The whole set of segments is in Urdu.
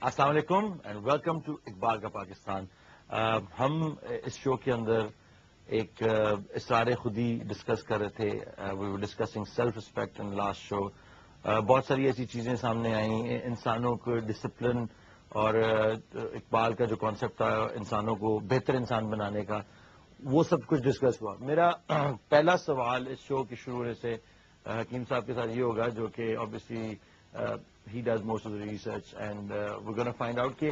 السلام علیکم اینڈ ویلکم ٹو اقبال کا پاکستان. ہم اس شو کے اندر ایک اسرار خودی ڈسکس کر رہے تھے. We were discussing self respect in last show. بہت ساری ایسی چیزیں سامنے آئیں، انسانوں کو ڈسپلن اور اقبال کا جو کانسیپٹ تھا انسانوں کو بہتر انسان بنانے کا، وہ سب کچھ ڈسکس ہوا. میرا پہلا سوال اس شو کے شروع ہونے سے حکیم صاحب کے ساتھ یہ ہوگا، جو کہ obviously he does most of the research and we're going to find out کہ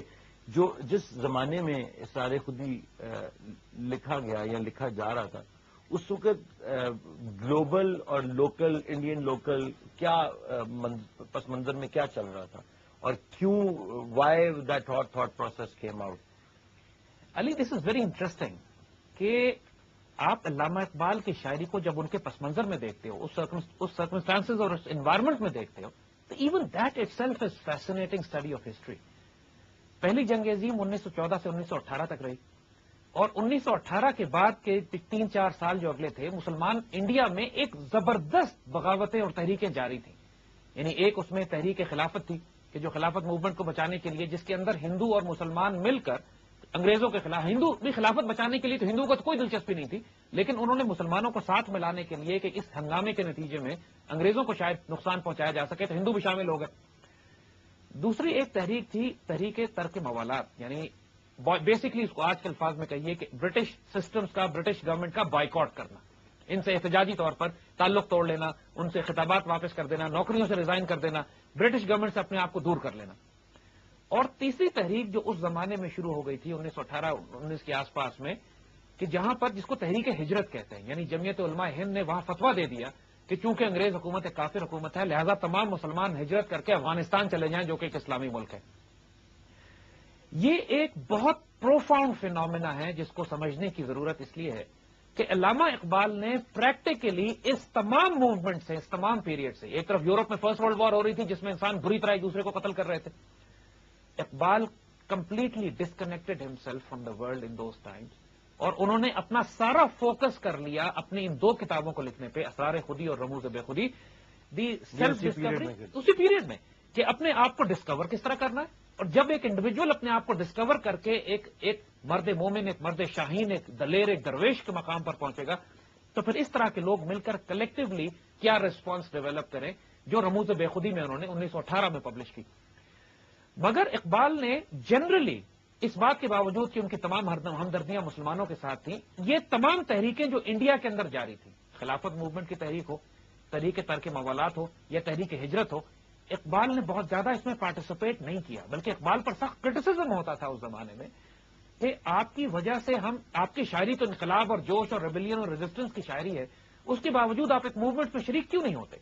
جس زمانے میں اسرار خودی لکھا گیا یا لکھا جا رہا تھا، اس وقت گلوبل اور لوکل انڈین لوکل کیا پس منظر میں کیا چل رہا تھا، اور کیوں why that thought process came out. Ali, this is very interesting کہ آپ علامہ اقبال کی شاعری کو جب ان کے پس منظر میں دیکھتے ہو، اس سرکمسٹانسز اور اس انوائرمنٹ میں دیکھتے ہو، تو even that it self is fascinating study of history. پہلی جنگ عظیم 1914 سے 1918 تک رہی، اور 1918 کے بعد کے 3-4 سال جو اگلے تھے، مسلمان انڈیا میں ایک زبردست بغاوتیں اور تحریکیں جاری تھیں. یعنی ایک اس میں تحریک خلافت تھی کہ جو خلافت موومنٹ کو بچانے کے لیے، جس کے اندر ہندو اور مسلمان مل کر انگریزوں کے خلاف، ہندو بھی خلافت بچانے کے لیے تو ہندو کو تو کوئی دلچسپی نہیں تھی، لیکن انہوں نے مسلمانوں کو ساتھ ملانے کے لیے کہ اس ہنگامے کے نتیجے میں انگریزوں کو شاید نقصان پہنچایا جا سکے تو ہندو بھی شامل ہو گئے. دوسری ایک تحریک تھی تحریک ترک موالات، یعنی بیسکلی اس کو آج کے الفاظ میں کہیے کہ برٹش سسٹمز کا، برٹش گورنمنٹ کا بائیکاٹ کرنا، ان سے احتجاجی طور پر تعلق توڑ لینا، ان سے خطابات واپس کر دینا، نوکریوں سے ریزائن کر دینا، برٹش گورنمنٹ سے اپنے آپ کو دور کر لینا. اور تیسری تحریک جو اس زمانے میں شروع ہو گئی تھی 1918-19 کے آس پاس میں، کہ جہاں پر جس کو تحریک ہجرت کہتے ہیں، یعنی جمعیت علماء ہند نے وہاں فتویٰ دے دیا کہ چونکہ انگریز حکومت ایک کافر حکومت ہے، لہذا تمام مسلمان ہجرت کر کے افغانستان چلے جائیں جو کہ ایک اسلامی ملک ہے. یہ ایک بہت پروفاؤنڈ فینومینا ہے جس کو سمجھنے کی ضرورت اس لیے ہے کہ علامہ اقبال نے پریکٹیکلی اس تمام موومنٹ سے، اس تمام پیریڈ سے، ایک طرف یورپ میں فرسٹ ورلڈ وار ہو رہی تھی جس میں انسان بری طرح ایک دوسرے کو قتل کر رہے تھے، Iqbal completely disconnected himself from the world in those Times, اور انہوں نے اپنا سارا فوکس کر لیا اپنی ان 2 کتابوں کو لکھنے پہ، اسرار خودی اور رموز بے خودی، دی سیلف ڈسکوری، اسی پیریڈ میں کہ اپنے آپ کو ڈسکور کس طرح کرنا ہے. اور جب ایک انڈیویجول اپنے آپ کو ڈسکور کر کے ایک مرد مومن، ایک مرد شاہین، ایک دلیر، ایک درویش کے مقام پر پہنچے گا، تو پھر اس طرح کے لوگ مل کر کلیکٹیولی کیا ریسپانس ڈیولپ کریں، جو رموز بے خودی میں انہوں نے 1918 میں پبلش کی. مگر اقبال نے جنرلی اس بات کے باوجود کہ ان کی تمام ہمدردیاں مسلمانوں کے ساتھ تھیں، یہ تمام تحریکیں جو انڈیا کے اندر جاری تھیں، خلافت موومنٹ کی تحریک ہو، تحریک ترک موالات ہو یا تحریک ہجرت ہو، اقبال نے بہت زیادہ اس میں پارٹیسپیٹ نہیں کیا، بلکہ اقبال پر سخت کرٹیسزم ہوتا تھا اس زمانے میں کہ آپ کی وجہ سے آپ کی شاعری تو انقلاب اور جوش اور ریبیلین اور ریزسٹنس کی شاعری ہے، اس کے باوجود آپ ایک موومنٹ میں شریک کیوں نہیں ہوتے.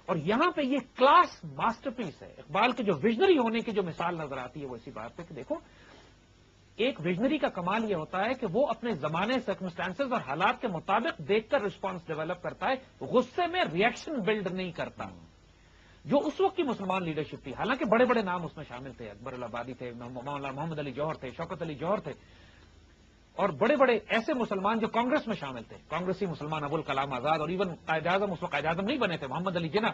اور یہاں پہ یہ کلاس ماسٹر پیس ہے اقبال کے، جو ویژنری ہونے کی جو مثال نظر آتی ہے وہ اسی بات پہ کہ دیکھو، ایک ویژنری کا کمال یہ ہوتا ہے کہ وہ اپنے زمانے، سرکمسٹانسز اور حالات کے مطابق دیکھ کر رسپانس ڈیولپ کرتا ہے، غصے میں ریئیکشن بلڈ نہیں کرتا. جو اس وقت کی مسلمان لیڈرشپ تھی، حالانکہ بڑے بڑے نام اس میں شامل تھے، اکبر الہبادی تھے، مولانا محمد علی جوہر تھے، شوکت علی جوہر تھے، اور بڑے بڑے ایسے مسلمان جو کانگریس میں شامل تھے، کانگریسی مسلمان، ابو الکلام آزاد، اور ایون قائد اعظم، اس وقت قائد اعظم نہیں بنے تھے، محمد علی جناح.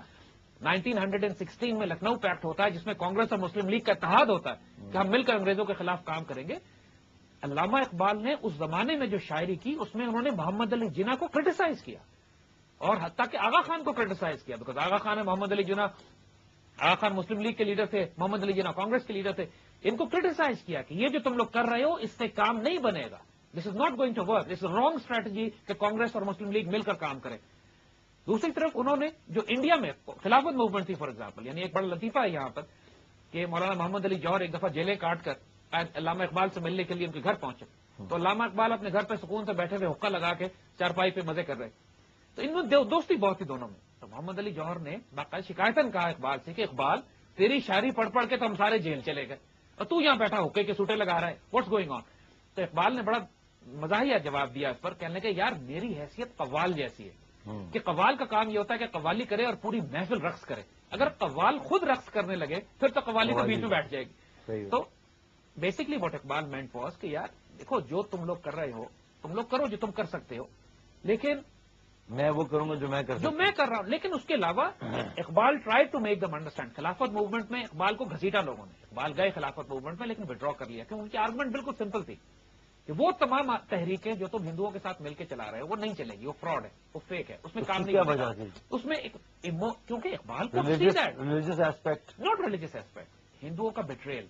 1916 میں لکھنؤ پیکٹ ہوتا ہے جس میں کانگریس اور مسلم لیگ کا اتحاد ہوتا ہے کہ ہم مل کر انگریزوں کے خلاف کام کریں گے. علامہ اقبال نے اس زمانے میں جو شاعری کی اس میں انہوں نے محمد علی جناح کو کرٹیسائز کیا، اور حتیٰ کہ آغا خان کو کرٹیسائز کیا، بیکاز آغا خان ہے محمد علی جناح، آغا خان مسلم لیگ کے لیڈر تھے، محمد علی جناح کانگریس کے لیڈر تھے. ان کو کرٹیسائز کیا کہ یہ جو تم لوگ کر رہے ہو اس سے کام نہیں بنے گا، this is not going to work, this is wrong strategy کہ کانگریس اور مسلم لیگ مل کر کام کرے. دوسری طرف انہوں نے جو انڈیا میں خلافت موومنٹ تھی، فار ایگزامپل، یعنی ایک بڑا لطیفہ ہے یہاں پر کہ مولانا محمد علی جوہر ایک دفعہ جیلیں کاٹ کر علامہ اقبال سے ملنے کے لیے ان کے گھر پہنچے، تو علامہ اقبال اپنے گھر پہ سکون سے بیٹھے ہوئے حقہ لگا کے چارپائی پہ مزے کر رہے، تو ان میں دوستی بہت تھی دونوں میں. تو محمد علی جوہر نے باقاعدہ شکایتاً کہا اقبال سے کہ اقبال، تیری شاعری پڑھ پڑھ کے تو ہم سارے جیل چلے گئے اور تو یہاں بیٹھا حقے کے سوٹے لگا رہا ہے، واٹس گوئنگ آن. تو اقبال نے بڑا مزاحیہ جواب دیا اس پر، کہنے کہ یار میری حیثیت قوال جیسی ہے کہ قوال کا کام یہ ہوتا ہے کہ قوالی کرے اور پوری محفل رقص کرے، اگر قوال خود رقص کرنے لگے پھر تو قوالی تو بیچ میں بیٹھ جائے گی. تو basically what Iqbal meant was کہ یار دیکھو، جو تم لوگ کر رہے ہو تم لوگ کرو جو تم کر سکتے ہو، لیکن میں وہ کروں گا جو میں کر جو میں کر رہا ہوں. لیکن اس کے علاوہ Iqbal try to make them understand. خلافت موومنٹ میں اقبال کو گھسیٹا لوگوں نے. اقبال گئے خلافت موومنٹ میں لیکن وڈرا کر لیا کیوں؟ ان کی آرگومنٹ بالکل سمپل تھی کہ وہ تمام تحریکیں جو تم ہندوؤں کے ساتھ مل کے چلا رہے ہو وہ نہیں چلے گی, وہ فراڈ ہے, وہ فیک ہے, اس میں کام نہیں کیا کرے وجہ گا. تھی؟ اس میں کیونکہ اقبال کو religious aspect, not religious aspect, ہندوؤں کا بٹریل.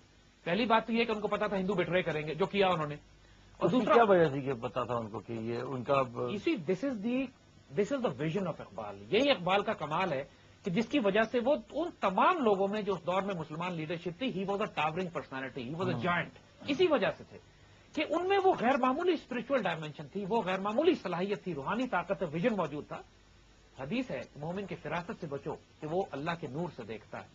پہلی بات تو یہ کہ ان کو پتا تھا ہندو بٹرے کریں گے, جو کیا انہوں نے. اور دوسرا کیا وجہ تھی کہ پتا تھا ان کو کہ یہ ان کا دس is the vision of Iqbal. یہی اقبال کا کمال ہے کہ جس کی وجہ سے وہ ان تمام لوگوں میں جو اس دور میں مسلمان لیڈرشپ تھی, he was a towering personality, he was a joint. اسی وجہ سے تھے کہ ان میں وہ غیر معمولی اسپرچل ڈائمینشن تھی, وہ غیر معمولی صلاحیت تھی, روحانی طاقت, ویژن موجود تھا. حدیث ہے مومن کی فراست سے بچو کہ وہ اللہ کے نور سے دیکھتا ہے.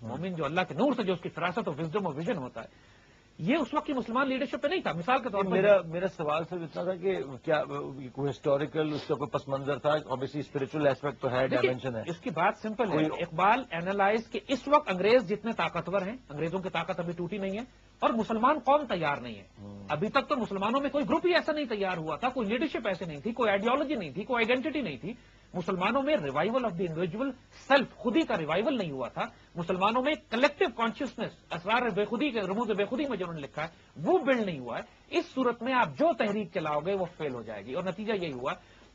مومن جو اللہ کے نور سے جو اس کی فراست اور وزڈم اور ویژن ہوتا ہے, یہ اس وقت کی مسلمان لیڈرشپ پہ نہیں تھا. مثال کے طور پر میرا سوال صرف اتنا تھا کہ کیا کوئی ہسٹوریکل اس کا کوئی پس منظر تھا؟ اوبیسلی اسپرچل ایسپیکٹ تو ہے, ڈائمینشن ہے. اس کی بات سمپل ہے. اقبال اینالائز کہ اس وقت انگریز جتنے طاقتور ہیں, انگریزوں کی طاقت ابھی ٹوٹی نہیں ہے اور مسلمان قوم تیار نہیں ہے. ابھی تک تو مسلمانوں میں کوئی گروپ ہی ایسا نہیں تیار ہوا تھا, کوئی لیڈرشپ ایسے نہیں تھی, کوئی آئیڈیالوجی نہیں تھی, کوئی آئیڈینٹی نہیں تھی. مسلمانوں میں revival of the individual self, خودی کا ریوائول نہیں ہوا تھا. مسلمانوں میں کلیکٹو کانشیسنیس, اسرار بے خودی کے رموز بے خودی میں جنہوں نے لکھا ہے, وہ بلڈ نہیں ہوا ہے. اس صورت میں آپ جو تحریک چلاؤ گے وہ فیل ہو جائے گی. اور نتیجہ یہی ہوا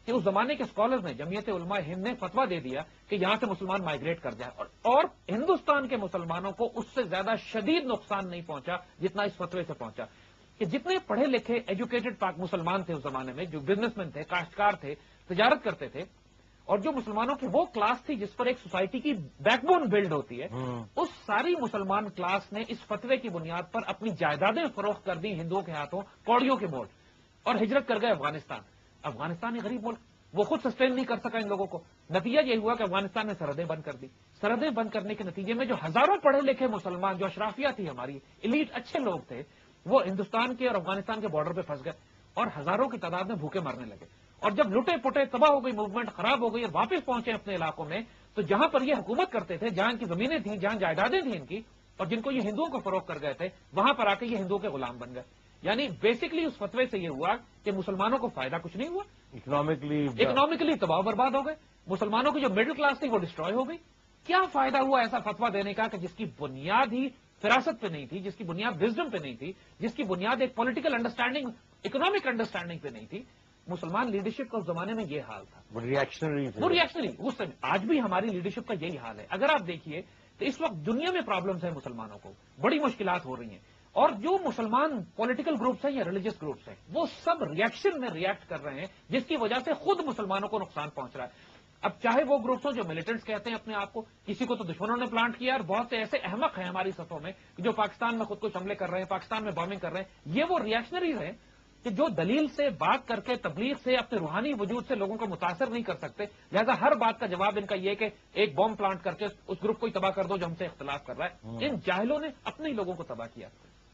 کہ اس زمانے کے اسکالرز نے, جمعیت علماء ہند نے فتویٰ دے دیا کہ یہاں سے مسلمان مائگریٹ کر جائے, اور ہندوستان کے مسلمانوں کو اس سے زیادہ شدید نقصان نہیں پہنچا جتنا اس فتوے سے پہنچا. کہ جتنے پڑھے لکھے ایجوکیٹڈ پاک مسلمان تھے اس زمانے میں, جو بزنس مین تھے, کاشتکار تھے, تجارت کرتے تھے, اور جو مسلمانوں کی وہ کلاس تھی جس پر ایک سوسائٹی کی بیک بون بلڈ ہوتی ہے, اس ساری مسلمان کلاس نے اس فتوے کی بنیاد پر اپنی جائیدادیں فروخت کر دی ہندوؤں کے ہاتھوں کوڑیوں کے مول, اور ہجرت کر گئے افغانستان. افغانستان ایک غریب ملک, وہ خود سسٹین نہیں کر سکا ان لوگوں کو. نتیجہ یہ ہوا کہ افغانستان نے سرحدیں بند کر دی. سرحدیں بند کرنے کے نتیجے میں جو ہزاروں پڑھے لکھے مسلمان, جو اشرافیہ تھی ہماری, ایلیٹ اچھے لوگ تھے, وہ ہندوستان کے اور افغانستان کے بارڈر پہ پھنس گئے اور ہزاروں کی تعداد میں بھوکے مرنے لگے. اور جب لٹے پٹے تباہ ہو گئی, موومنٹ خراب ہو گئی اور واپس پہنچے اپنے علاقوں میں, تو جہاں پر یہ حکومت کرتے تھے, جہاں ان کی زمینیں تھیں, جہاں جائیدادیں تھیں ان کی, اور جن کو یہ ہندوؤں کو فروخت کر گئے تھے, وہاں پر آ کے یہ ہندوؤں کے غلام بن گئے. یعنی بیسکلی اس فتوے سے یہ ہوا کہ مسلمانوں کو فائدہ کچھ نہیں ہوا, اکنامکلی تباہ برباد ہو گئے. مسلمانوں کی جو مڈل کلاس تھی وہ ڈسٹروائے ہو گئی. کیا فائدہ ہوا ایسا فتویٰ دینے کا کہ جس کی بنیاد ہی فراست پہ نہیں تھی, جس کی بنیاد وزڈم پہ نہیں تھی, جس کی بنیاد ایک پولیٹیکل انڈرسٹینڈنگ, اکنامک انڈرسٹینڈنگ پہ نہیں تھی. مسلمان لیڈرشپ کا اس زمانے میں یہ حال تھا, وہ ریئیکشنری. اس آج بھی ہماری لیڈرشپ کا یہی حال ہے. اگر آپ دیکھیے تو اس وقت دنیا میں پرابلمس ہیں, مسلمانوں کو بڑی مشکلات ہو رہی ہیں, اور جو مسلمان پولیٹیکل گروپس ہیں یا ریلیجیس گروپس ہیں, وہ سب ریئیکشن میں ریئیکٹ کر رہے ہیں, جس کی وجہ سے خود مسلمانوں کو نقصان پہنچ رہا ہے. اب چاہے وہ گروپس ہوں جو ملیٹنٹس کہتے ہیں اپنے آپ کو, کسی کو تو دشمنوں نے پلانٹ کیا, اور بہت سے ایسے احمق ہیں ہماری صفوں میں جو پاکستان میں خود کو حملے کر رہے ہیں, پاکستان میں بامبنگ کر رہے ہیں. یہ وہ ریئیکشنریز ہیں کہ جو دلیل سے, بات کر کے, تبلیغ سے, اپنے روحانی وجود سے لوگوں کو متاثر نہیں کر سکتے. لہذا ہر بات کا جواب ان کا یہ کہ ایک بم پلانٹ کر کے اس گروپ کو ہی تباہ کر دو جو ہم سے اختلاف کر رہا ہے. ان جاہلوں نے اپنے ہی لوگوں کو تباہ کیا.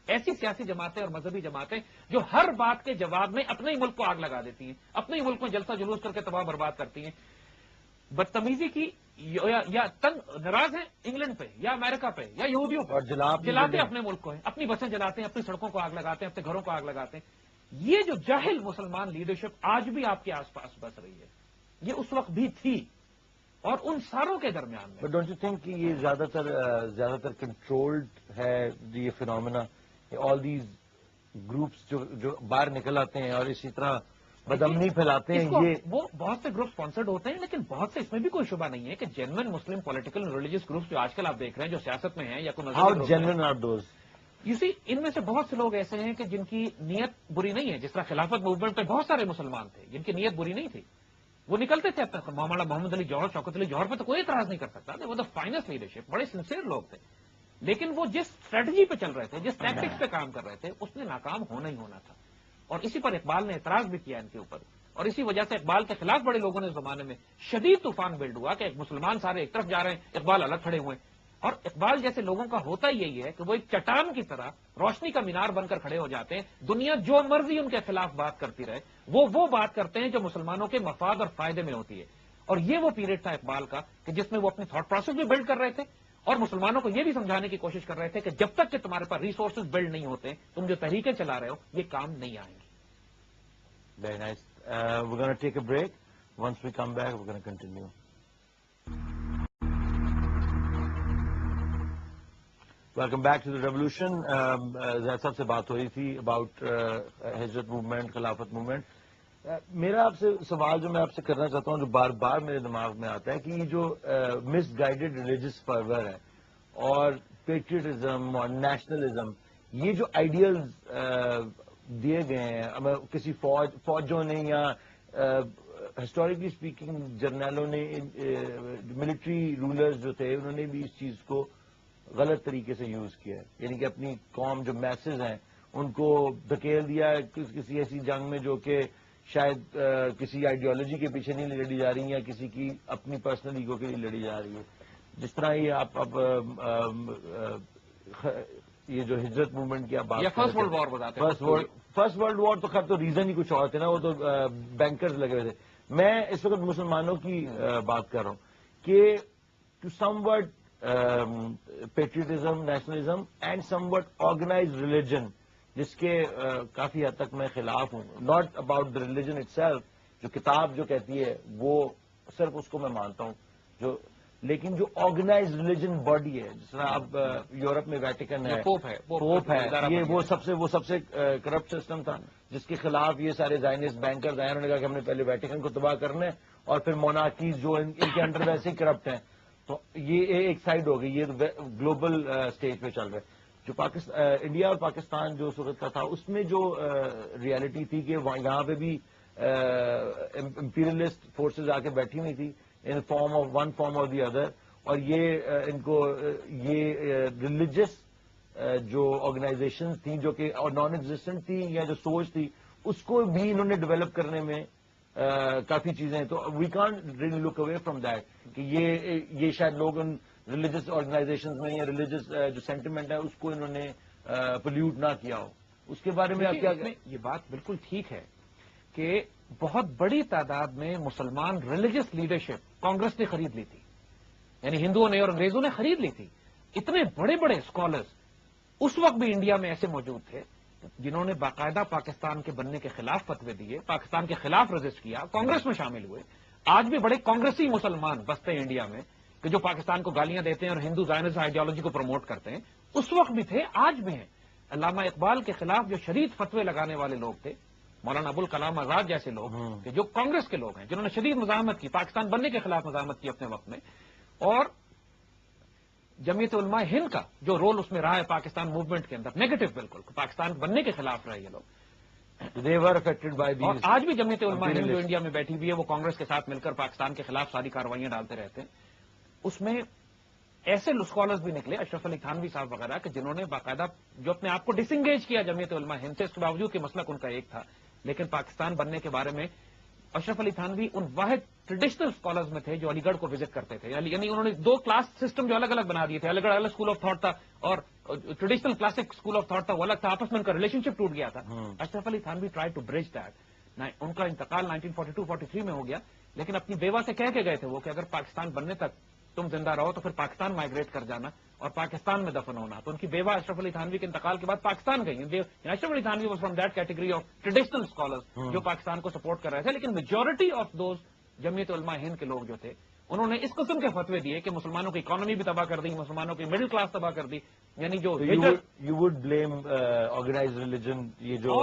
ایسی سیاسی جماعتیں اور مذہبی جماعتیں جو ہر بات کے جواب میں اپنے ہی ملک کو آگ لگا دیتی ہیں, اپنے ہی ملک میں جلسہ جلوس کر کے تباہ برباد کرتی ہیں. بدتمیزی کی یا تنگ ناراض ہیں انگلینڈ پہ یا امریکہ پہ یا یہودیوں پہ, جلاتے اپنے ملک کو ہیں, اپنی بسیں جلاتے ہیں, اپنی سڑکوں کو آگ لگاتے ہیں, اپنے گھروں کو آگ لگاتے ہیں. یہ جو جاہل مسلمان لیڈرشپ آج بھی آپ کے آس پاس بس رہی ہے, یہ اس وقت بھی تھی, اور ان ساروں کے درمیان میں. ڈونٹ یو تھنک کہ یہ زیادہ تر کنٹرولڈ ہے یہ فینومینا, آل دیز گروپس جو باہر نکل آتے ہیں اور اسی طرح بدامنی پھیلاتے ہیں؟ یہ وہ بہت سے گروپ اسپانسرڈ ہوتے ہیں, لیکن بہت سے اس میں بھی کوئی شبہ نہیں ہے کہ جینوئن مسلم پولیٹیکل ریلیجیس گروپس جو آج کل آپ دیکھ رہے ہیں, جو سیاست میں ہیں یا کوئی ہاؤ جینوئن آر دوز؟ ان میں سے بہت سے لوگ ایسے ہیں کہ جن کی نیت بری نہیں ہے. جس طرح خلافت موومنٹ پہ بہت سارے مسلمان تھے جن کی نیت بری نہیں تھی, وہ نکلتے تھے اپنے. مولانا محمد علی جوہر, شوکت علی جوہر پہ تو کوئی اعتراض نہیں کر سکتا, وہ دا فائنسٹ لیڈرشپ, بڑے سنسیئر لوگ تھے. لیکن وہ جس اسٹریٹجی پہ چل رہے تھے, جس ٹیکٹکس پہ کام کر رہے تھے, اس نے ناکام ہونا ہی ہونا تھا. اور اسی پر اقبال نے اعتراض بھی کیا ان کے اوپر, اور اسی وجہ سے اقبال کے خلاف بڑے لوگوں نے اس زمانے میں شدید طوفان بلڈ ہوا کہ مسلمان سارے ایک طرف جا رہے ہیں, اقبال الگ کھڑے ہوئے. اور اقبال جیسے لوگوں کا ہوتا ہی یہی ہے کہ وہ ایک چٹان کی طرح روشنی کا مینار بن کر کھڑے ہو جاتے ہیں. دنیا جو مرضی ان کے خلاف بات کرتی رہے, وہ بات کرتے ہیں جو مسلمانوں کے مفاد اور فائدے میں ہوتی ہے. اور یہ وہ پیریڈ تھا اقبال کا کہ جس میں وہ اپنی تھاٹ پروسیس بھی بلڈ کر رہے تھے, اور مسلمانوں کو یہ بھی سمجھانے کی کوشش کر رہے تھے کہ جب تک کہ تمہارے پاس ریسورسز بلڈ نہیں ہوتے, تم جو تحریکیں چلا رہے ہو یہ کام نہیں آئیں گی. Very nice. We're going to take a break. Once we come back, we're going to continue. Welcome back to the revolution. Zaid sahab سے بات ہو رہی تھی اباؤٹ ہجرت موومنٹ, خلافت موومنٹ. میرا آپ سے سوال جو میں آپ سے کرنا چاہتا ہوں, جو بار بار میرے دماغ میں آتا ہے, کہ یہ جو مس گائیڈڈ ریلیجس فرور ہے اور پیٹریٹزم اور نیشنلزم, یہ جو آئیڈیلز دیے گئے ہیں کسی فوجوں نے یا ہسٹوریکلی اسپیکنگ جرنیلوں نے, ملٹری رولرز جو تھے انہوں نے بھی اس چیز کو غلط طریقے سے یوز کیا ہے. یعنی کہ اپنی قوم جو میسز ہیں ان کو دھکیل دیا ہے کسی ایسی جنگ میں جو کہ شاید کسی آئیڈیالوجی کے پیچھے نہیں لڑی جا رہی یا کسی کی اپنی پرسنل ایگو کے لیے لڑی جا رہی ہے. جس طرح یہ آپ اب یہ جو ہجرت موومنٹ کی آپ بات فرسٹ ورلڈ وار بتاتے ہیں. فرسٹ ورلڈ وار تو خیر تو ریزن ہی کچھ اور تھے نا, وہ تو بینکرز لگے ہوئے تھے. میں اس وقت مسلمانوں کی بات کر رہا ہوں کہ to somewhat patriotism, nationalism and somewhat organised religion, جس کے کافی حد تک میں خلاف ہوں. Not about the religion itself, جو کتاب جو کہتی ہے وہ صرف اس کو میں مانتا ہوں, لیکن جو آرگنائزڈ ریلیجن باڈی ہے, جس طرح اب یورپ میں ویٹیکن ہے, پوپ ہے, یہ وہ سب سے کرپٹ سسٹم تھا جس کے خلاف یہ سارے زائنسٹ بینکرز آئے. انہوں نے کہا کہ ہم نے پہلے ویٹیکن کو تباہ کرنا ہے اور پھر مونارکیز جو ان کے انڈر ویسے ہی کرپٹ ہیں. تو یہ ایک سائڈ ہو گئی, یہ گلوبل اسٹیج پہ چل رہا ہے. جو انڈیا اور پاکستان جو اس وقت کا تھا, اس میں جو ریالٹی تھی کہ یہاں پہ بھی امپیریلسٹ فورسز آ کے بیٹھی ہوئی تھی in form of one form اور دی ادر, اور یہ ان کو یہ ریلیجس جو آرگنائزیشن تھیں جو کہ نان ایگزسٹنٹ تھی یا جو سوچ تھی, اس کو بھی انہوں نے ڈیولپ کرنے میں کافی چیزیں ہیں. تو we can't really look away from that کہ یہ شاید لوگ ان ریلیجس آرگنائزیشنز میں یا ریلیجس جو سینٹیمنٹ ہے اس کو انہوں نے پولیوٹ نہ کیا ہو. اس کے بارے میں آپ کیا کہیں؟ یہ بات بالکل ٹھیک ہے کہ بہت بڑی تعداد میں مسلمان ریلیجس لیڈرشپ کانگریس نے خرید لی تھی, یعنی ہندوؤں نے اور انگریزوں نے خرید لی تھی. اتنے بڑے بڑے اسکالرز اس وقت بھی انڈیا میں ایسے موجود تھے جنہوں نے باقاعدہ پاکستان کے بننے کے خلاف فتوے دیے, پاکستان کے خلاف رجسٹ کیا, کانگریس میں شامل ہوئے. آج بھی بڑے کانگریسی مسلمان بستے ہیں انڈیا میں کہ جو پاکستان کو گالیاں دیتے ہیں اور ہندو زائنسٹ آئیڈیالوجی کو پروموٹ کرتے ہیں. اس وقت بھی تھے, آج بھی ہیں. علامہ اقبال کے خلاف جو شدید فتوے لگانے والے لوگ تھے, مولانا ابوالکلام آزاد جیسے لوگ کہ جو کانگریس کے لوگ ہیں, جنہوں نے شدید مزاحمت کی, پاکستان بننے کے خلاف مزاحمت کی اپنے وقت میں. اور جمعیت علماء ہند کا جو رول اس میں رہا ہے پاکستان موومنٹ کے اندر, نیگیٹو بالکل, پاکستان بننے کے خلاف رہے یہ لوگ. They were affected by these. اور آج بھی جمعیت علماء ہند جو انڈیا میں بیٹھی ہوئی ہے وہ کانگریس کے ساتھ مل کر پاکستان کے خلاف ساری کاروائیاں ڈالتے رہتے ہیں. اس میں ایسے اسکالرز بھی نکلے, اشرف علی تھانوی صاحب وغیرہ, کہ جنہوں نے باقاعدہ جو اپنے آپ کو ڈس انگیج کیا جمعیت علماء ہند سے, اس کے باوجود کہ مسلک ان کا ایک تھا, لیکن پاکستان بننے کے بارے میں اشرف علی تھانوی ان واحد ٹریڈیشنل اسکالرز میں تھے جو علی گڑھ کو وزٹ کرتے تھے. یعنی انہوں نے دو کلاس سسٹم جو الگ الگ بنا دیے تھے, علی گڑھ الگ اسکول آف تھاٹ تھا اور traditional classic school of thought تھا, وہ الگ تھا, آپس میں ان کا ریلیشن شپ ٹوٹ گیا تھا. Ashraf Ali Thanvi try to bridge that. ان کا انتقال 1942-43 میں ہو گیا, لیکن اپنی بیوہ سے کہہ کے گئے تھے وہ کہ اگر پاکستان بننے تک تم زندہ رہو تو پھر پاکستان مائگریٹ کر جانا اور پاکستان میں دفن ہونا. تو ان کی بیوہ اشرف علی تھانوی کے انتقال کے بعد پاکستان گئی. Ashraf Ali Thanvi was from that category of traditional scholars جو پاکستان کو سپورٹ کر رہے تھے, لیکن میجورٹی آف دوز جمعیت علماء ہند کے لوگ جو تھے انہوں نے اس قسم کے فتوے دیے کہ مسلمانوں کی اکانومی بھی تباہ کر دی, مسلمانوں کی مڈل کلاس تباہ کر دی. یعنی جو you would blame organised religion, یہ جو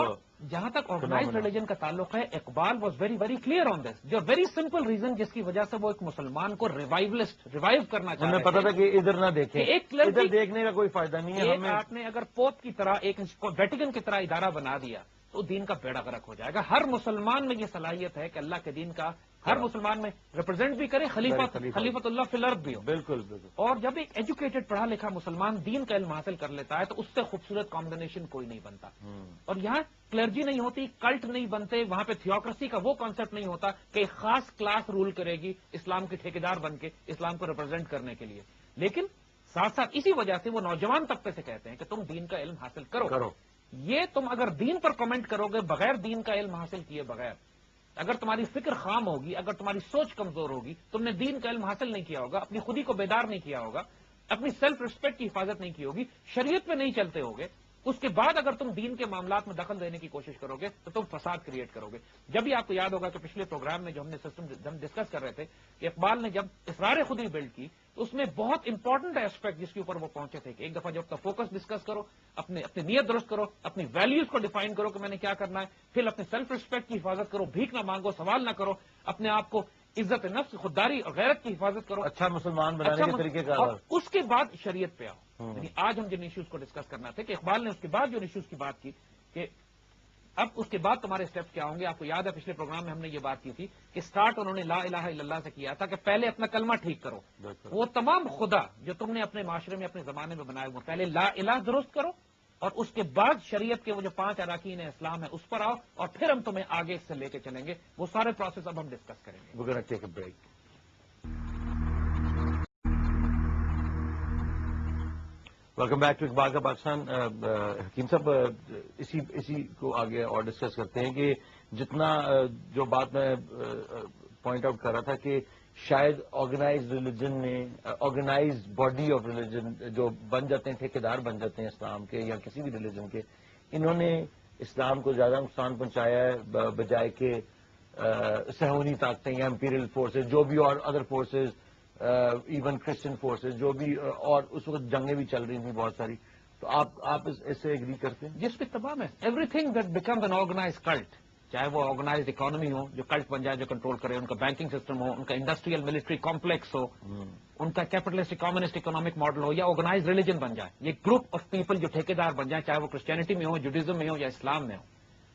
جہاں تک آرگنائزڈ ریلیجن کا تعلق ہے, Iqbal was very very clear on this. جو ویری سمپل ریزن جس کی وجہ سے وہ ایک مسلمان کو ریوائیو کرنا چاہتے ہیں, ہمیں پتا تھا کہ ادھر نہ دیکھیں, ادھر دیکھنے کا کوئی فائدہ نہیں ہے. آپ نے اگر پوپ کی طرح ایک ویٹیکن کی طرح ادارہ بنا دیا تو دین کا بیڑا غرق ہو جائے گا. ہر مسلمان میں یہ صلاحیت ہے کہ اللہ کے دین کا ہر مسلمان میں ریپرزینٹ بھی کرے, خلیفت اللہ فی الارض بھی ہو. بالکل بالکل. اور جب ایک ایجوکیٹڈ پڑھا لکھا مسلمان دین کا علم حاصل کر لیتا ہے تو اس سے خوبصورت کمبینیشن کوئی نہیں بنتا. اور یہاں کلرجی نہیں ہوتی, کلٹ نہیں بنتے, وہاں پہ تھیوکریسی کا وہ کانسیپٹ نہیں ہوتا کہ ایک خاص کلاس رول کرے گی اسلام کے ٹھیکیدار بن کے اسلام کو ریپرزینٹ کرنے کے لیے. لیکن ساتھ ساتھ اسی وجہ سے وہ نوجوان طبقے سے کہتے ہیں کہ تم دین کا علم حاصل کرو. یہ تم اگر دین پر کمنٹ کرو گے بغیر دین کا علم حاصل کیے بغیر, اگر تمہاری فکر خام ہوگی, اگر تمہاری سوچ کمزور ہوگی, تم نے دین کا علم حاصل نہیں کیا ہوگا, اپنی خودی کو بیدار نہیں کیا ہوگا, اپنی سیلف ریسپیکٹ کی حفاظت نہیں کی ہوگی, شریعت پہ نہیں چلتے ہوگے, اس کے بعد اگر تم دین کے معاملات میں دخل دینے کی کوشش کرو گے تو تم فساد کریٹ کرو گے. جب بھی آپ کو یاد ہوگا کہ پچھلے پروگرام میں جو ہم نے سسٹم ڈسکس کر رہے تھے کہ اقبال نے جب اسرار خودی بلڈ کی تو اس میں بہت امپورٹنٹ ایسپیکٹ جس کے اوپر وہ پہنچے تھے کہ ایک دفعہ جب اپنا فوکس ڈسکس کرو, اپنی نیت درست کرو, اپنی ویلیوز کو ڈیفائن کرو کہ میں نے کیا کرنا ہے, پھر اپنے سیلف ریسپیکٹ کی حفاظت کرو, بھیک نہ مانگو, سوال نہ کرو, اپنے آپ کو عزت نفس, خودداری اور غیرت کی حفاظت کرو, اچھا مسلمان بنانے کے طریقے کا. اور اس کے بعد شریعت پہ آؤ. یعنی آج ہم جن ایشوز کو ڈسکس کرنا تھے کہ اقبال نے اس کے بعد جو ایشوز کی بات کی کہ اب اس کے بعد تمہارے اسٹیپس کیا ہوں گے. آپ کو یاد ہے پچھلے پروگرام میں ہم نے یہ بات کی تھی کہ سٹارٹ انہوں نے لا الہ الا اللہ سے کیا تھا کہ پہلے اپنا کلمہ ٹھیک کرو. وہ تمام خدا جو تم نے اپنے معاشرے میں اپنے زمانے میں بنائے ہوئے پہلے لا الہ درست کرو اور اس کے بعد شریعت کے وہ جو 5 اراکین اسلام ہے اس پر آؤ اور پھر ہم تمہیں آگے اس سے لے کے چلیں گے. وہ سارے پروسیس اب ہم ڈسکس کریں گے. We're going to take a break. Welcome back to Iqbal کا پاکستان. حکیم صاحب اسی کو آگے اور ڈسکس کرتے ہیں کہ جتنا جو بات میں پوائنٹ آؤٹ کر رہا تھا کہ شاید آرگنائز ریلیجن نے آرگنائز باڈی آف ریلیجن جو بن جاتے ہیں ٹھیکیدار بن جاتے ہیں اسلام کے یا کسی بھی ریلیجن کے, انہوں نے اسلام کو زیادہ نقصان پہنچایا ہے بجائے کہ صہیونی طاقتیں یا امپیریل فورسز جو بھی اور other forces even Christian forces جو بھی اور اس وقت جنگیں بھی چل رہی تھیں بہت ساری. تو آپ اس سے ایگری کرتے ہیں؟ جس پہ تمام ہے everything that becomes an organise cult, چاہے وہ آرگنائزڈ اکانومی ہو جو کلٹ بن جائے جو کنٹرول کرے, ان کا بینکنگ سسٹم ہو, ان کا انڈسٹریل ملٹری کمپلیکس ہو, ان کا کیپٹلسٹ کمیونسٹ اکنامک ماڈل ہو, یا آرگنائز ریلیجن بن جائے, یہ گروپ آف پیپل جو ٹھیکیدار بن جائیں, چاہے وہ کرسچینٹی میں ہو, جوڈیزم میں ہو یا اسلام میں ہو,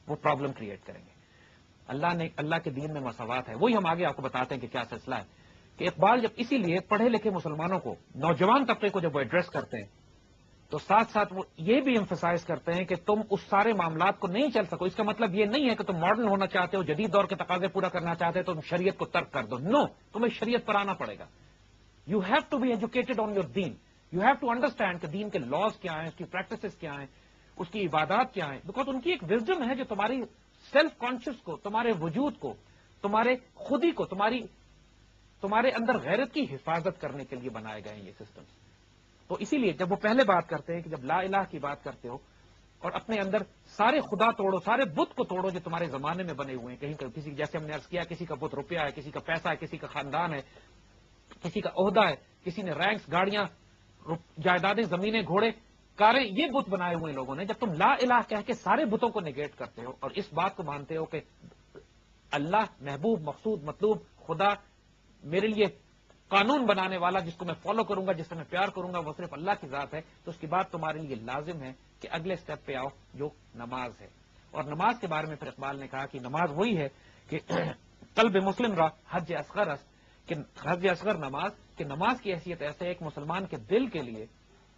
وہ پرابلم کریٹ کریں گے. اللہ کے دین میں مساوات ہے. وہی ہم آگے آپ کو بتاتے ہیں کہ کیا سلسلہ ہے کہ اقبال جب اسی لیے پڑھے لکھے مسلمانوں کو, نوجوان طبقے کو جب وہ ایڈریس کرتے ہیں تو ساتھ ساتھ وہ یہ بھی ایمفسائز کرتے ہیں کہ تم اس سارے معاملات کو نہیں چل سکو. اس کا مطلب یہ نہیں ہے کہ تم ماڈرن ہونا چاہتے ہو, جدید دور کے تقاضے پورا کرنا چاہتے ہو تو تم شریعت کو ترک کر دو. نو, تمہیں شریعت پر آنا پڑے گا. You have to be educated on your دین. یو ہیو ٹو انڈرسٹینڈ کہ دین کے لاز کیا ہیں, اس کی پریکٹسز کیا ہیں, اس کی عبادات کیا ہیں, بیکاز ان کی ایک وزڈم ہے جو تمہاری سیلف کانشیس کو, تمہارے وجود کو, تمہارے خودی کو, تمہارے اندر غیرت کی حفاظت کرنے کے لیے بنائے گئے ہیں یہ سسٹمز. تو اسی لیے جب وہ پہلے بات کرتے ہیں کہ جب لا الہ کی بات کرتے ہو اور اپنے اندر سارے خدا توڑو, سارے بت کو توڑو جو تمہارے زمانے میں بنے ہوئے ہیں, کہیں کسی جیسے ہم نے عرض کیا کسی کا بت روپیہ ہے, کسی کا پیسہ ہے, کسی کا خاندان ہے, کسی کا عہدہ ہے, کسی نے رینکس, گاڑیاں, جائیدادیں, زمینیں, گھوڑے, کاریں, یہ بت بنائے ہوئے لوگوں نے. جب تم لا الہ کہہ کے سارے بتوں کو نگیٹ کرتے ہو اور اس بات کو مانتے ہو کہ اللہ محبوب, مقصود, مطلوب, خدا میرے لیے قانون بنانے والا جس کو میں فالو کروں گا, جس سے میں پیار کروں گا, وہ صرف اللہ کی ذات ہے, تو اس کے بعد تمہارے لیے لازم ہے کہ اگلے سٹیپ پہ آؤ جو نماز ہے. اور نماز کے بارے میں پھر اقبال نے کہا کہ نماز وہی ہے کہ قلب مسلم را حج اصغر است, کہ حج اصغر نماز, کہ نماز کی حیثیت ایسے ایک مسلمان کے دل کے لیے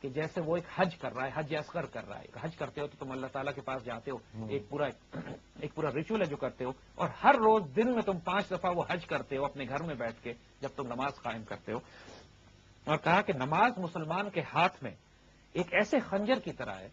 کہ جیسے وہ ایک حج کر رہا ہے, حج اصغر کر رہا ہے. حج کرتے ہو تو تم اللہ تعالیٰ کے پاس جاتے ہو, ایک پورا ریچول ہے جو کرتے ہو, اور ہر روز دن میں تم 5 دفعہ وہ حج کرتے ہو اپنے گھر میں بیٹھ کے جب تم نماز قائم کرتے ہو. اور کہا کہ نماز مسلمان کے ہاتھ میں ایک ایسے خنجر کی طرح ہے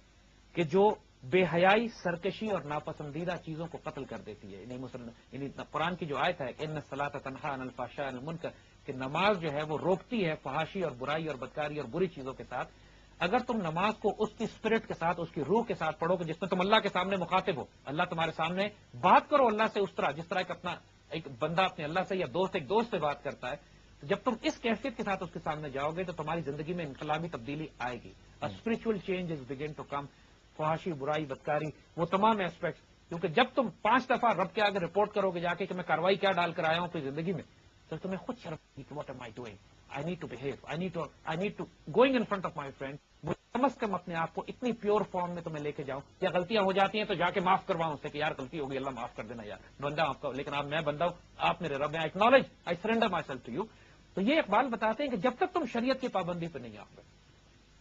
کہ جو بے حیائی, سرکشی اور ناپسندیدہ چیزوں کو قتل کر دیتی ہے. یعنی قرآن کی جو آیت ہے ان الصلاۃ تنہی عن الفحشاء والمنکر, کہ نماز جو ہے وہ روکتی ہے فحاشی اور برائی اور بدکاری اور بری چیزوں کے ساتھ. اگر تم نماز کو اس کی اسپرٹ کے ساتھ, اس کی روح کے ساتھ پڑھو کہ جس میں تم اللہ کے سامنے مخاطب ہو, اللہ تمہارے سامنے بات کرو اللہ سے اس طرح جس طرح ایک بندہ اپنے اللہ سے یا ایک دوست سے بات کرتا ہے, تو جب تم اس کیفیت کے ساتھ اس کے سامنے جاؤ گے تو تمہاری زندگی میں انقلابی تبدیلی آئے گی. Spiritual change is begin to come. فحاشی, برائی, بدکاری, وہ تمام ایسپیکٹس, کیونکہ جب تم 5 دفعہ رب کے آگے رپورٹ کرو گے جا کے کہ میں کاروائی کیا ڈال کر آیا ہوں اپنی زندگی میں, تو تمہیں خود شرم آئے گی کہ what am I doing, I need to behave, I need to going in front of my friend, کم از کم اپنے آپ کو اتنی پیور فارم میں تمہیں لے کے جاؤں. یا غلطیاں ہو جاتی ہیں تو جا کے معاف کرواؤں اس سے کہ یار غلطی ہو گئی, اللہ معاف کر دینا یار, بندہ آپ کا, لیکن آپ میں بندہ ہوں, آپ میرے رب ہیں, I acknowledge, I surrender myself to you. تو یہ اقبال بتاتے ہیں کہ جب تک تم شریعت کی پابندی پہ نہیں آؤ گے,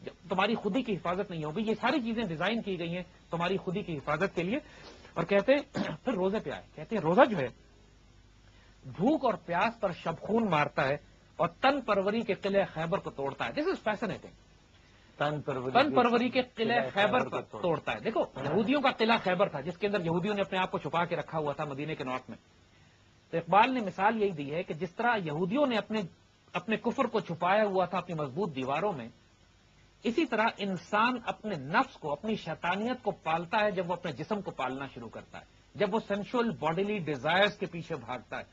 جب تمہاری خودی کی حفاظت نہیں ہوگی. یہ ساری چیزیں ڈیزائن کی گئی ہیں تمہاری خودی کی حفاظت کے لیے. اور کہتے ہیں پھر روزے پہ آئے, کہتے ہیں روزہ جو ہے بھوک اور پیاس پر شبخون مارتا ہے اور تن پروری کے قلعہ خیبر کو توڑتا ہے. دس از فیسنیٹنگ. تن پروری کے قلعہ خیبر کو توڑتا ہے. دیکھو یہودیوں کا قلعہ خیبر تھا جس کے اندر یہودیوں نے اپنے آپ کو چھپا کے رکھا ہوا تھا مدینے کے نارتھ میں. تو اقبال نے مثال یہی دی ہے کہ جس طرح یہودیوں نے اپنے کفر کو چھپایا ہوا تھا اپنی مضبوط دیواروں میں, اسی طرح انسان اپنے نفس کو، اپنی شیطانیت کو پالتا ہے جب وہ اپنے جسم کو پالنا شروع کرتا ہے، جب وہ سینشول باڈیلی ڈیزائرز کے پیچھے بھاگتا ہے،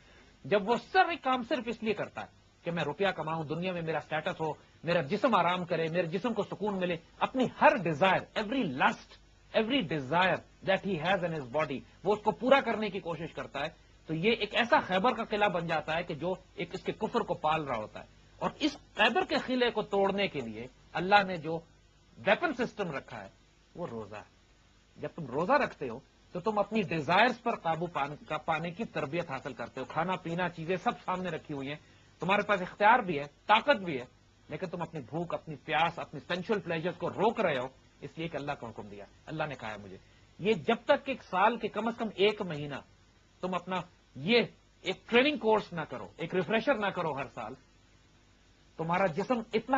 جب وہ سارے کام صرف اس لیے کرتا ہے کہ میں روپیہ کماؤں، دنیا میں میرا سٹیٹس ہو، میرا جسم آرام کرے، میرے جسم کو سکون ملے، اپنی ہر desire, every lust, every desire that he has in his body, وہ اس کو پورا کرنے کی کوشش کرتا ہے، تو یہ ایک ایسا خیبر کا قلعہ بن جاتا ہے کہ جو ایک اس کے کفر کو پال رہا ہوتا ہے. اور اس خیبر کے قلعے کو توڑنے کے لیے اللہ نے جو ویپن سسٹم رکھا ہے وہ روزہ ہے. جب تم روزہ رکھتے ہو تو تم اپنی ڈیزائرز پر قابو پانے کی تربیت حاصل کرتے ہو. کھانا پینا چیزیں سب سامنے رکھی ہوئی ہیں، تمہارے پاس اختیار بھی ہے، طاقت بھی ہے، لیکن تم اپنی بھوک، اپنی پیاس، اپنی سینشل پلیجرز کو روک رہے ہو اس لیے کہ اللہ کا حکم دیا. اللہ نے کہا ہے مجھے یہ جب تک ایک سال کے کم از کم 1 مہینہ تم اپنا یہ ایک ٹریننگ کورس نہ کرو، ایک ریفریشر نہ کرو ہر سال، تمہارا جسم اتنا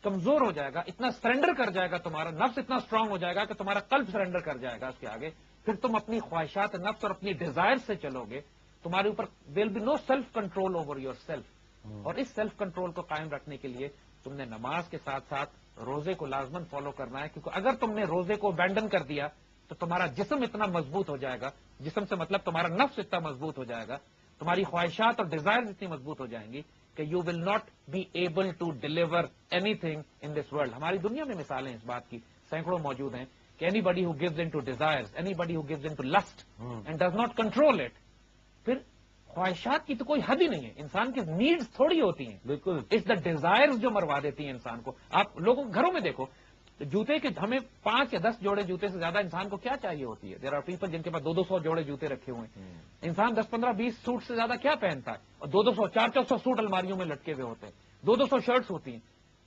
کمزور ہو جائے گا، اتنا سرنڈر کر جائے گا، تمہارا نفس اتنا اسٹرانگ ہو جائے گا کہ تمہارا قلب سرنڈر کر جائے گا اس کے آگے. پھر تم اپنی خواہشات نفس اور اپنی ڈیزائر سے چلو گے، تمہارے اوپر there be no self control over yourself. اور اس سیلف کنٹرول کو قائم رکھنے کے لیے تم نے نماز کے ساتھ ساتھ روزے کو لازماً فالو کرنا ہے، کیونکہ اگر تم نے روزے کو ابینڈن کر دیا تو تمہارا جسم اتنا مضبوط ہو جائے گا، جسم سے مطلب تمہارا نفس اتنا مضبوط ہو جائے گا، تمہاری خواہشات اور ڈیزائرز اتنی مضبوط ہو جائیں گی کہ you will not be able to deliver anything in this world. ہماری دنیا میں مثالیں اس بات کی سینکڑوں موجود ہیں کہ anybody who gives in to desires, anybody who gives in to lust and does not control it. پھر خواہشات کی تو کوئی حد ہی نہیں ہے، انسان کی نیڈز تھوڑی ہوتی ہیں، بالکل اٹس دا ڈیزائرز جو مروا دیتی ہیں انسان کو. آپ لوگوں گھروں میں دیکھو جوتے کے ہمیں 5 یا 10 جوڑے جوتے سے زیادہ انسان کو کیا چاہیے ہوتی ہے. دیر آر پیپل جن کے پاس 200 جوڑے جوتے رکھے ہوئے ہیں. انسان 10, 15, 20 سوٹ سے زیادہ کیا پہنتا ہے، اور 200, 400 سوٹ الماریوں میں لٹکے ہوئے ہوتے ہیں، 200 شرٹس ہوتی ہیں.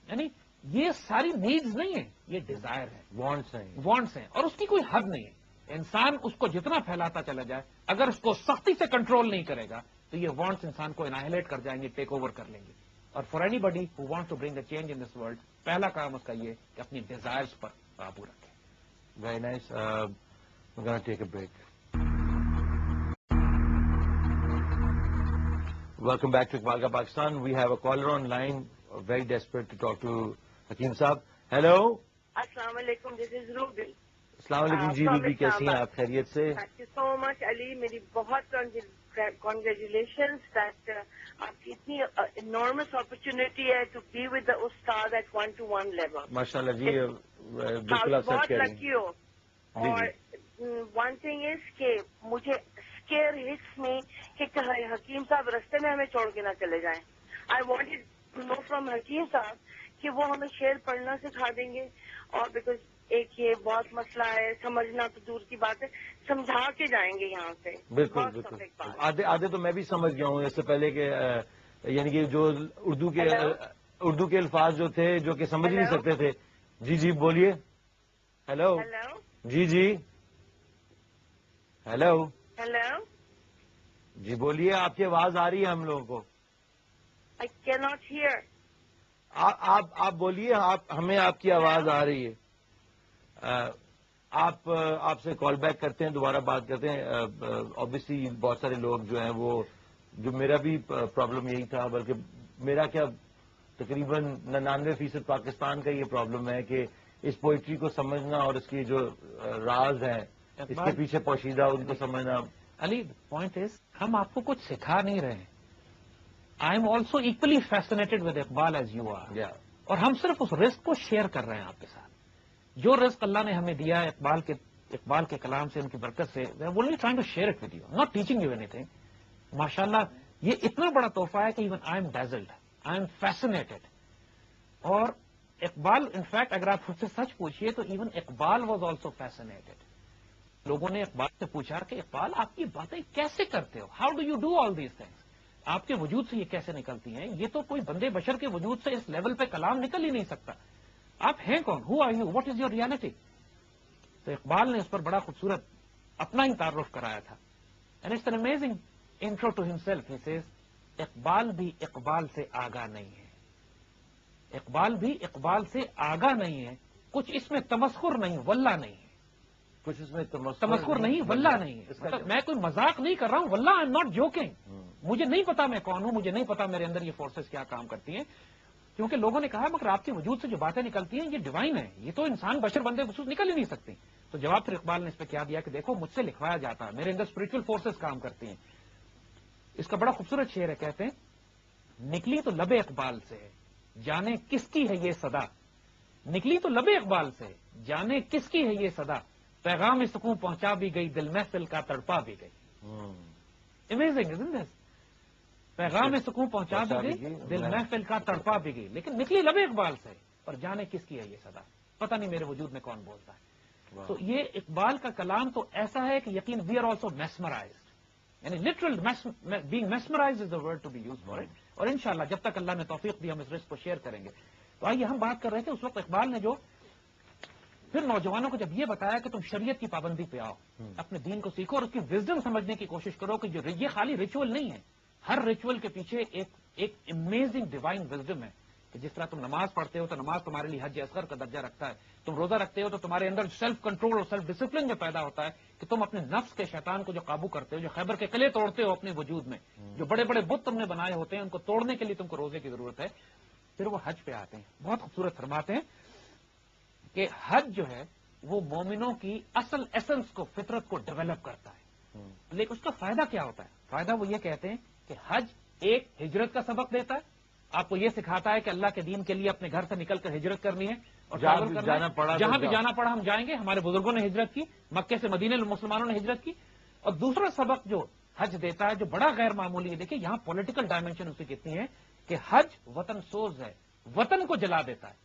یعنی یہ ساری نیڈز نہیں ہیں، یہ ڈیزائر ہے، وانٹس ہیں، اور اس کی کوئی حد نہیں ہے. انسان اس کو جتنا پھیلاتا چلا جائے، اگر اس کو سختی سے کنٹرول نہیں کرے گا تو یہ وانٹس انسان کو انہائلیٹ کر جائیں گے، ٹیک اوور کر لیں گے. اور for anybody who want to bring a change in this world, پہلا کام اس کا یہ کہ اپنی ڈیزائرز پر قابو رکھے. Very nice. We're going to take a break. Welcome back to Iqbal Ka Pakistan. We have a caller on line, very desperate to talk to Hakeem Saab. Hello. السلام علیکم، دس از روبی. السلام علیکم جی روبی، کیسی ہیں آپ؟ خیریت سے؟ تھینک یو سو مچ علی، میری بہت کانگریچولیشنس دیٹ آپ کی اتنی انارمس اپرچونیٹی ہے ٹو بی ود دا استاد ایٹ 1-to-1 لیول. ماشاء اللہ جی، بالکل آپ سچ بہت کہہ رہی لکی ہو. اور ون تھنگ از کہ مجھے اسکیئر ہٹس میں کہ حکیم صاحب رستے میں ہمیں چھوڑ کے نہ چلے جائیں. I wanted to know from Hakim Sahab کہ وہ ہمیں شعر پڑھنا سکھا دیں گے، اور بیکاز ایک یہ بہت مسئلہ ہے، سمجھنا تو دور کی بات ہے، سمجھا کے جائیں گے یہاں سے. بالکل بالکل. آدھے تو میں بھی سمجھ گیا ہوں اس سے پہلے کہ یعنی کہ جو اردو کے الفاظ جو تھے جو کہ سمجھ نہیں سکتے تھے. جی جی بولیے. ہیلو. جی جی ہیلو. ہیلو جی بولیے، آپ کی آواز آ رہی ہے ہم لوگوں کو. I can not hear. آپ بولیے، ہمیں آپ کی آواز آ رہی ہے. آپ سے کال بیک کرتے ہیں، دوبارہ بات کرتے ہیں. آبویسلی بہت سارے لوگ جو ہیں وہ، جو میرا بھی پرابلم یہی تھا، بلکہ میرا کیا تقریباً 99% پاکستان کا یہ پرابلم ہے کہ اس پوئٹری کو سمجھنا اور اس کی جو راز ہیں اس کے پیچھے پوشیدہ ان کو سمجھنا. علی پوائنٹ از ہم آپ کو کچھ سکھا نہیں رہے ہیں. I am also equally fascinated with Iqbal as you are. اور ہم صرف اس رزق کو شیئر کر رہے ہیں آپ کے ساتھ. جو رزق اللہ نے ہمیں دیا ہے اقبال کے کلام سے، ان کی برکت سے، trying to share it with you, not teaching you anything. ماشاء اللہ یہ اتنا بڑا تحفہ ہے کہ even I am dazzled, I am fascinated. اور اقبال انفیکٹ اگر آپ خود سے سچ پوچھیے تو even Iqbal was also fascinated. لوگوں نے اقبال سے پوچھا کہ اقبال آپ کی باتیں کیسے کرتے ہو، how do you do all these things, آپ کے وجود سے یہ کیسے نکلتی ہیں، یہ تو کوئی بندے بشر کے وجود سے اس لیول پہ کلام نکل ہی نہیں سکتا. آپ ہیں کون، who are you, what is your reality. تو اقبال نے اس پر بڑا خوبصورت اپنا ہی تعارف کرایا تھا. And it's an amazing intro to himself. He says Iqbal بھی اقبال سے آگاہ نہیں ہے، اقبال بھی اقبال سے آگاہ نہیں ہے، کچھ اس میں تمسخر نہیں، واللہ نہیں ہے. کچھ اس میں تمسخر نہیں، واللہ نہیں ہے. مطلب میں کوئی مذاق نہیں کر رہا ہوں، واللہ آئی ایم ناٹ جوکنگ. مجھے نہیں پتا میں کون ہوں، مجھے نہیں پتا میرے اندر یہ فورسز کیا کام کرتی ہیں. کیونکہ لوگوں نے کہا مگر آپ کے وجود سے جو باتیں نکلتی ہیں یہ ڈیوائن ہے, یہ تو انسان بشر بندے خصوص نکل ہی نہیں سکتی. تو جواب پھر اقبال نے اس پہ کیا دیا کہ دیکھو مجھ سے لکھوایا جاتا ہے, میرے اندر اسپرچل فورسز کام کرتی ہیں. اس کا بڑا خوبصورت شعر ہے, کہتے ہیں نکلی تو لب اقبال سے جانے کس کی ہے یہ صدا, نکلی تو لب اقبال سے جانے کس کی ہے یہ صدا, پیغام سکون پہنچا بھی گئی دل محفل کا تڑپا بھی گئی. Amazing isn't this؟ پیغام سکون پہنچا بھی گئی دل محفل کا تڑپا بھی گئی, لیکن نکلی لب اقبال سے اور جانے کس کی ہے یہ صدا, پتہ نہیں میرے وجود میں کون بولتا ہے. تو یہ اقبال کا کلام تو ایسا ہے کہ یقین وی آر آلسو میسمرائزڈ, یعنی literal being mesmerised is the word to be use for it. اور انشاءاللہ جب تک اللہ نے توفیق دی ہم اس رزق کو شیئر کریں گے. تو آئیے ہم بات کر رہے تھے اس وقت اقبال نے جو پھر نوجوانوں کو جب یہ بتایا کہ تم شریعت کی پابندی پہ آؤ, اپنے دین کو سیکھو اور اس کی وزڈم سمجھنے کی کوشش کرو کہ یہ خالی ریچول نہیں ہے, ہر ریچول کے پیچھے ایک امیزنگ ڈیوائن وزڈم ہے. کہ جس طرح تم نماز پڑھتے ہو تو نماز تمہارے لیے حج اصغر کا درجہ رکھتا ہے, تم روزہ رکھتے ہو تو تمہارے اندر سیلف کنٹرول اور سیلف ڈسپلن جو پیدا ہوتا ہے کہ تم اپنے نفس کے شیطان کو جو قابو کرتے ہو, جو خیبر کے قلعے توڑتے ہو اپنے وجود میں, جو بڑے بڑے بت تم نے بنائے ہوتے ہیں ان کو توڑنے کے لیے تم کو روزے کی ضرورت ہے. پھر وہ حج پہ آتے ہیں, بہت خوبصورت فرماتے ہیں کہ حج جو ہے وہ مومنوں کی اصل ایسنس کو, فطرت کو ڈیولپ کرتا ہے. لیکن اس کا فائدہ کیا ہوتا ہے؟ فائدہ وہ یہ کہتے ہیں کہ حج ایک ہجرت کا سبق دیتا ہے, آپ کو یہ سکھاتا ہے کہ اللہ کے دین کے لیے اپنے گھر سے نکل کر ہجرت کرنی ہے اور جہاں بھی جانا پڑا ہم جائیں گے. ہمارے بزرگوں نے ہجرت کی, مکے سے مدینے مسلمانوں نے ہجرت کی. اور دوسرا سبق جو حج دیتا ہے جو بڑا غیر معمولی ہے, دیکھیے یہاں پولیٹیکل ڈائمینشن اس کی کتنی ہے کہ حج وطن سوز ہے, وطن کو جلا دیتا ہے.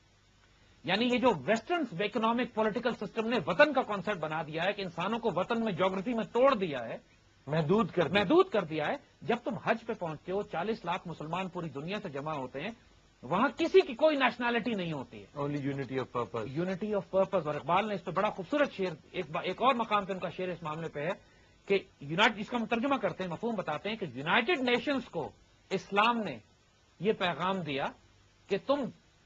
یعنی یہ جو ویسٹرن اکنامک پولیٹیکل سسٹم نے وطن کا کانسیپٹ بنا دیا ہے کہ انسانوں کو وطن میں جیوگرافی میں توڑ دیا ہے, محدود کر دیا ہے. جب تم حج پہ پہنچتے ہو 40 لاکھ مسلمان پوری دنیا سے جمع ہوتے ہیں, وہاں کسی کی کوئی نیشنلٹی نہیں ہوتی ہے, only unity of purpose, unity of purpose. اور اقبال نے اس پہ بڑا خوبصورت شعر, ایک اور مقام پہ ان کا شعر اس معاملے پہ ہے کہ اس کا ہم ترجمہ کرتے ہیں, مفہوم بتاتے ہیں کہ یونائٹڈ نیشنز کو اسلام نے یہ پیغام دیا کہ تم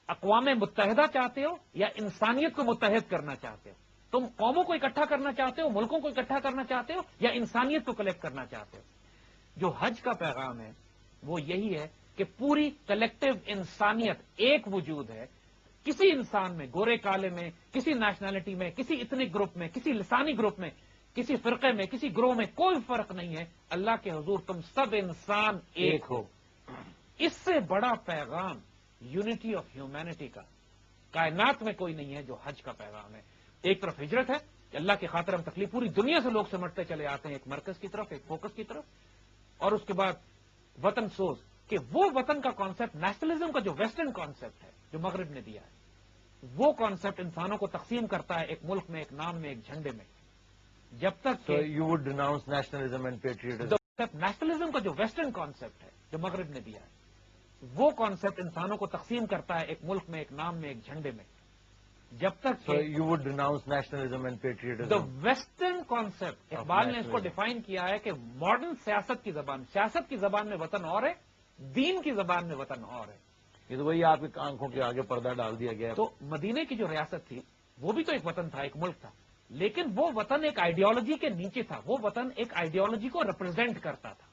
اقوام متحدہ چاہتے ہو یا انسانیت کو متحد کرنا چاہتے ہو, تم قوموں کو اکٹھا کرنا چاہتے ہو, ملکوں کو اکٹھا کرنا چاہتے ہو یا انسانیت کو کلیکٹ کرنا چاہتے ہو. جو حج کا پیغام ہے وہ یہی ہے کہ پوری کلیکٹو انسانیت ایک وجود ہے. کسی انسان میں, گورے کالے میں, کسی نیشنلٹی میں, کسی اتنک گروپ میں, کسی لسانی گروپ میں, کسی فرقے میں, کسی گروہ میں کوئی فرق نہیں ہے. اللہ کے حضور تم سب انسان ایک ہو. اس سے بڑا پیغام یونٹی آف ہیومینٹی کا کائنات میں کوئی نہیں ہے جو حج کا پیغام ہے. ایک طرف ہجرت ہے کہ اللہ کی خاطر ہم تکلیف پوری دنیا سے لوگ سمٹتے چلے آتے ہیں ایک مرکز کی طرف, ایک فوکس کی طرف, اور اس کے بعد وطن سوز کہ وہ وطن کا کانسیپٹ, نیشنلزم کا جو ویسٹرن کانسیپٹ ہے جو مغرب نے دیا ہے, وہ کانسیپٹ انسانوں کو تقسیم کرتا ہے ایک ملک میں, ایک نام میں, ایک جھنڈے میں. جب تک you would denounce nationalism and patriotism, nationalism کا جو ویسٹرن کانسیپٹ ہے جو مغرب نے دیا ہے, وہ کانسیپٹ انسانوں کو تقسیم کرتا ہے ایک ملک میں, ایک نام میں, ایک جھنڈے میں. جب تک you would denounce nationalism and patriotism, the western concept, Iqbal نے اس کو ڈیفائن کیا ہے کہ ماڈرن سیاست کی زبان میں وطن اور ہے, دین کی زبان میں وطن اور ہے. یہ تو وہی آپ کی آنکھوں کے آگے پردہ ڈال دیا گیا. تو مدینے کی جو ریاست تھی وہ بھی تو ایک وطن تھا, ایک ملک تھا, لیکن وہ وطن ایک آئیڈیالوجی کے نیچے تھا, وہ وطن ایک آئیڈیالوجی کو ریپرزینٹ کرتا تھا.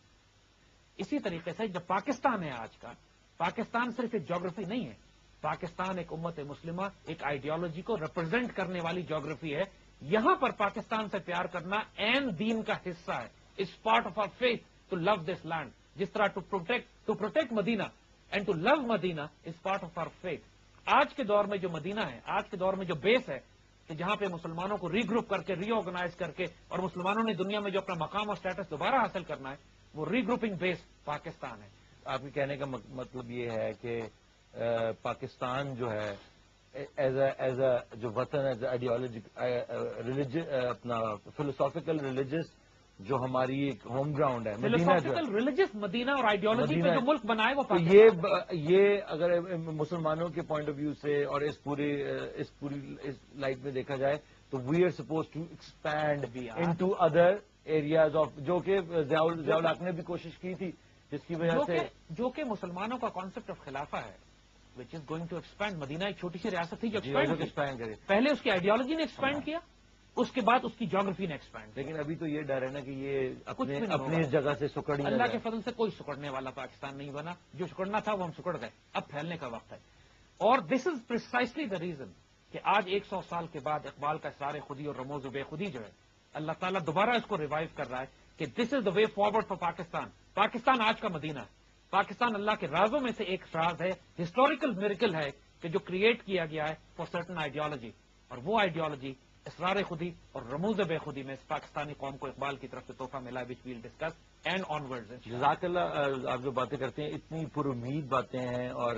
اسی طریقے سے جب پاکستان ہے آج کا, پاکستان صرف ایک جیوگرافی نہیں ہے, پاکستان ایک امت مسلمہ, ایک آئیڈیالوجی کو ریپرزینٹ کرنے والی جیوگرافی ہے. یہاں پر پاکستان سے پیار کرنا عین دین کا حصہ ہے. It's part of our faith to love this land. جس طرح to protect Medina and to love Medina is part of our faith. آج کے دور میں جو مدینہ ہے, آج کے دور میں جو بیس ہے کہ جہاں پہ مسلمانوں کو ری گروپ کر کے, ری آرگنائز کر کے, اور مسلمانوں نے دنیا میں جو اپنا مقام اور اسٹیٹس دوبارہ حاصل کرنا ہے, وہ ری گروپنگ بیس پاکستان ہے. آپ کے کہنے کا مطلب یہ ہے کہ پاکستان جو ہے ایز اے جو وطن, ایز اے آئیڈیالوجی, اپنا فلوسافیکل ریلیجس جو ہماری ایک ہوم گراؤنڈ ہے, فلوسافیکل ریلیجس مدینہ اور آئیڈیالوجی پہ جو ملک بنا ہے وہ پاکستان. یہ اگر مسلمانوں کے پوائنٹ آف ویو سے اور اس پوری لائف میں دیکھا جائے تو we are suppose to expand into other areas of, جو کہ ضیاء الحق نے بھی کوشش کی تھی, جس کی وجہ سے جو کہ مسلمانوں کا کانسیپٹ آف خلافہ ہے وچ از گوئنگ ٹو ایکسپینڈ. مدینہ ایک چھوٹی سی ریاست تھی جو ایکسپینڈ کرے, پہلے اس کی آئیڈیالوجی نے ایکسپینڈ کیا, اس کے بعد اس کی جیوگرافی نے ایکسپینڈ. لیکن ابھی تو یہ ڈر ہے نا کہ یہ اپنی جگہ سے سکڑ, اللہ کے فضل سے کوئی سکڑنے والا پاکستان نہیں بنا. جو سکڑنا تھا وہ ہم سکڑ گئے, اب پھیلنے کا وقت ہے. اور دس از پرسائسلی دا ریزن کہ آج 100 سال کے بعد اقبال کا اسرار خودی اور رموز بے خودی جو ہے اللہ تعالیٰ دوبارہ اس کو ریوائیو کر رہا ہے کہ this is the way forward for Pakistan. Pakistan آج کا مدینہ ہے. پاکستان اللہ کے رازوں میں سے ایک راز ہے, ہسٹوریکل میریکل ہے کہ جو کریٹ کیا گیا ہے فار سرٹن آئیڈیالوجی, اور وہ آئیڈیالوجی اسرار خودی اور رموز بے خودی میں پاکستانی قوم کو اقبال کی طرف سے تحفہ ملا, which we'll discuss and onwards. جزاک اللہ. آپ جو باتیں کرتے ہیں اتنی پر امید باتیں ہیں, اور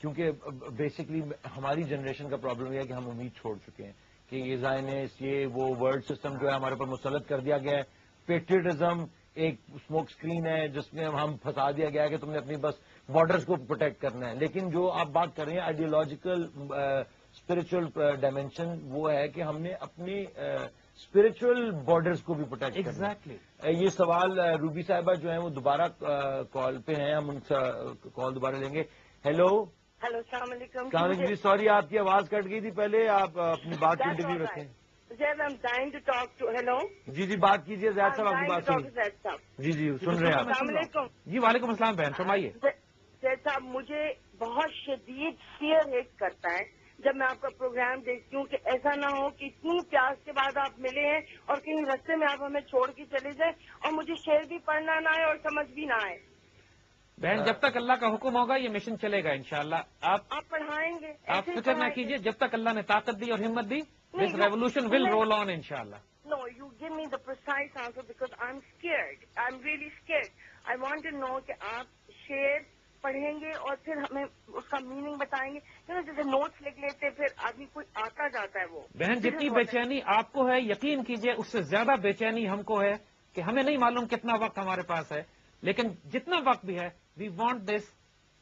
کیونکہ بیسکلی ہماری جنریشن کا پرابلم یہ ہے کہ ہم امید چھوڑ چکے ہیں کہ یہ زائنس یہ وہ ورلڈ سسٹم جو ہے ہمارے پر مسلط کر دیا گیا ہے. پیٹریٹزم ایک اسموک اسکرین ہے جس میں ہم پھنسا دیا گیا ہے کہ تم نے اپنی بس بارڈرز کو پروٹیکٹ کرنا ہے. لیکن جو آپ بات کر رہے ہیں آئیڈیولوجیکل اسپرچل ڈائمینشن, وہ ہے کہ ہم نے اپنی اسپرچل بارڈرز کو بھی پروٹیکٹ کرنا ہے. ایگزیکٹلی. یہ سوال روبی صاحبہ جو ہیں وہ دوبارہ کال پہ ہیں, ہم ان سے کال دوبارہ لیں گے. ہیلو السلام علیکم. السلام علیکم جی, سوری آپ کی آواز کٹ گئی تھی پہلے, آپ اپنی بات کنٹینیو رکھیں. زید I'm dying to talk to. Hello. جی جی بات کیجیے, زید صاحب آپ کی بات سن. زید صاحب. جی جی سن رہے ہیں آپ. السلام علیکم. جی وعلیکم السلام بہن, فرمائیے. زید صاحب مجھے بہت شدید فیئر ہٹ کرتا ہے جب میں آپ کا پروگرام دیکھتی ہوں کہ ایسا نہ ہو کہ اتنی پیاس کے بعد آپ ملے ہیں اور کہیں رستے میں آپ ہمیں چھوڑ کے چلے جائیں اور مجھے شعر بھی پڑھنا نہ آئے اور سمجھ بھی نہ آئے. بہن جب تک اللہ کا حکم ہوگا یہ مشن چلے گا انشاءاللہ. آپ پڑھائیں گے, آپ فکر نہ کیجیے, جب تک اللہ نے طاقت دی اور ہمت دی دس ریولوشن ول رول آن انشاءاللہ. No, you give me the precise answer because I'm scared. I'm really scared. I want to know کہ آپ شعر پڑھیں گے اور پھر ہمیں اس کا میننگ بتائیں گے. جیسے نوٹس لکھ لیتے پھر آدمی کوئی آتا جاتا ہے. وہ بہن جتنی بے چینی آپ کو ہے یقین کیجیے اس سے زیادہ بے چینی ہم کو ہے کہ ہمیں نہیں معلوم کتنا وقت ہمارے پاس ہے, لیکن جتنا وقت بھی ہے we want this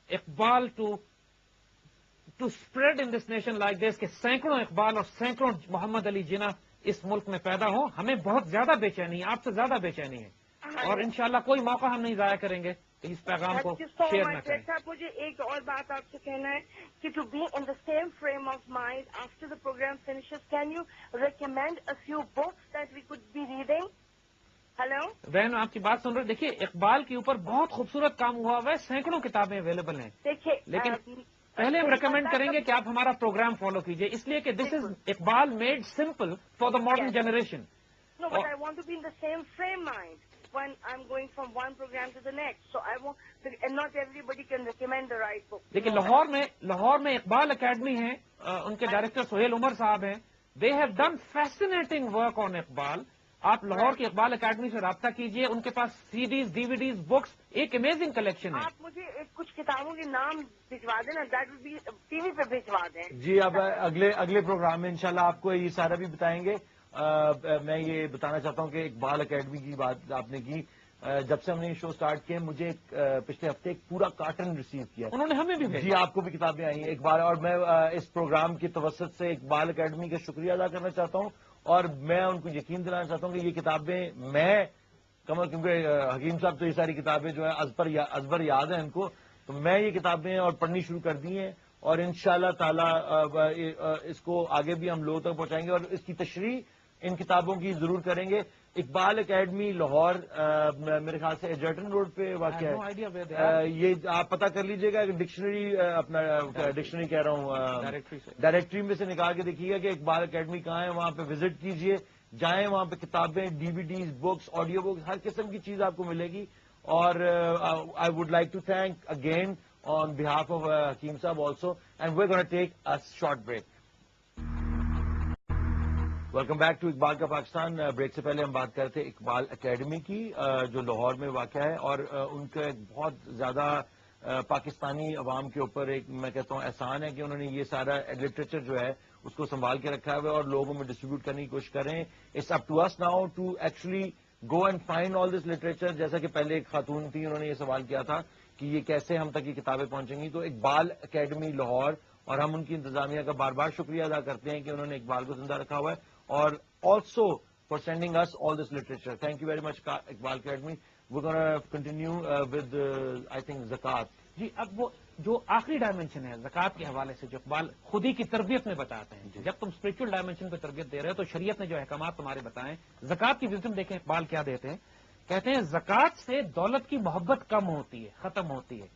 Iqbal to spread in this nation like this, کہ سینکڑوں اقبال اور سینکڑوں محمد علی جناح اس ملک میں پیدا ہوں. ہمیں بہت زیادہ بے چینی ہے, آپ سے زیادہ بے چینی ہے, اور انشاءاللہ کوئی موقع ہم نہیں ضائع کریں گے کہ اس پیغام کو شیئر نہ کریں. مجھے ایک اور بات آپ سے کہنا ہے کہ to be in the same frame of mind after the program finishes can you recommend a few books that we could be reading. Hello بہن آپ کی بات سن رہے, دیکھیے اقبال کے اوپر بہت خوبصورت کام ہوا ہوا ہے, سینکڑوں کتابیں اویلیبل ہیں. دیکھیے لیکن پہلے ہم ریکمینڈ کریں گے کہ آپ ہمارا پروگرام فالو کیجیے, اس لیے کہ this is Iqbal made simple for the modern generation. No, but I want to be in the same frame mind when I'm going from one program to the next. So I want, and not everybody can recommend the right book. لیکن لاہور میں اقبال اکیڈمی ہے, ان کے ڈائریکٹر سہیل عمر صاحب ہیں. They have done fascinating work on Iqbal. آپ لاہور کی اقبال اکیڈمی سے رابطہ کیجیے, ان کے پاس CDs, DVDs, بکس, ایک امیزنگ کلیکشن ہے. آپ مجھے کچھ کتابوں کے نام بھجوا دیں نا, that would B T V پہ بھجوا دیں. جی اب اگلے پروگرام میں انشاءاللہ آپ کو یہ سارا بھی بتائیں گے. میں یہ بتانا چاہتا ہوں کہ اقبال اکیڈمی کی بات آپ نے کی, جب سے ہم نے یہ شو سٹارٹ کیا مجھے پچھلے ہفتے ایک پورا کارٹن ریسیو کیا. انہوں نے ہمیں بھی جی آپ کو بھی کتابیں آئی ہیں اقبال, اور میں اس پروگرام کی توسط سے اقبال اکیڈمی کا شکریہ ادا کرنا چاہتا ہوں, اور میں ان کو یقین دلانا چاہتا ہوں کہ یہ کتابیں میں کیونکہ حکیم صاحب تو یہ ساری کتابیں جو ہیں ازبر یاد ہیں ان کو, تو میں یہ کتابیں اور پڑھنی شروع کر دی ہیں, اور انشاءاللہ تعالی اس کو آگے بھی ہم لوگوں تک پہنچائیں گے اور اس کی تشریح ان کتابوں کی ضرور کریں گے. اقبال اکیڈمی لاہور میرے خیال سے ایجرٹن روڈ پہ واقع ہے. یہ آپ پتہ کر لیجئے گا کہ ڈکشنری اپنا ڈکشنری کہہ رہا ہوں ڈائریکٹری میں سے نکال کے دیکھیے گا کہ اقبال اکیڈمی کہاں ہے, وہاں پہ وزٹ کیجئے, جائیں وہاں پہ کتابیں, DVDs, بکس, آڈیو بکس, ہر قسم کی چیز آپ کو ملے گی. اور I would like to thank again on behalf of Hakim Sahab also, and we are gonna take a short break. Welcome back to Iqbal کا پاکستان. بریک سے پہلے ہم بات کر رہے تھے اقبال اکیڈمی کی جو لاہور میں واقع ہے, اور ان کا ایک بہت زیادہ پاکستانی عوام کے اوپر ایک میں کہتا ہوں احسان ہے کہ انہوں نے یہ سارا لٹریچر جو ہے اس کو سنبھال کے رکھا ہے اور لوگوں میں ڈسٹریبیوٹ کرنے کی کوشش کر رہے ہیں. It's up to us now to actually go and find all this literature. جیسا کہ پہلے ایک خاتون تھی, انہوں نے یہ سوال کیا تھا کہ یہ کیسے ہم تک یہ کتابیں پہنچیں گی, تو اقبال اکیڈمی لاہور, اور ہم ان کی انتظامیہ کا بار بار شکریہ ادا کرتے ہیں کہ انہوں نے اقبال کو زندہ رکھا ہوا ہے, اور also for sending us all this literature. Thank you very much Iqbal Academy. We gonna continue with I think zakat. جی اب وہ جو آخری ڈائمینشن ہے زکوٰۃ کے حوالے سے جو اقبال خودی کی تربیت میں بتاتے ہیں, جب تم اسپرچل ڈائمینشن پہ تربیت دے رہے ہو تو شریعت نے جو احکامات تمہارے بتائیں, زکوٰۃ کی وزڈم دیکھیں اقبال کیا دیتے ہیں. کہتے ہیں زکوٰۃ سے دولت کی محبت کم ہوتی ہے, ختم ہوتی ہے,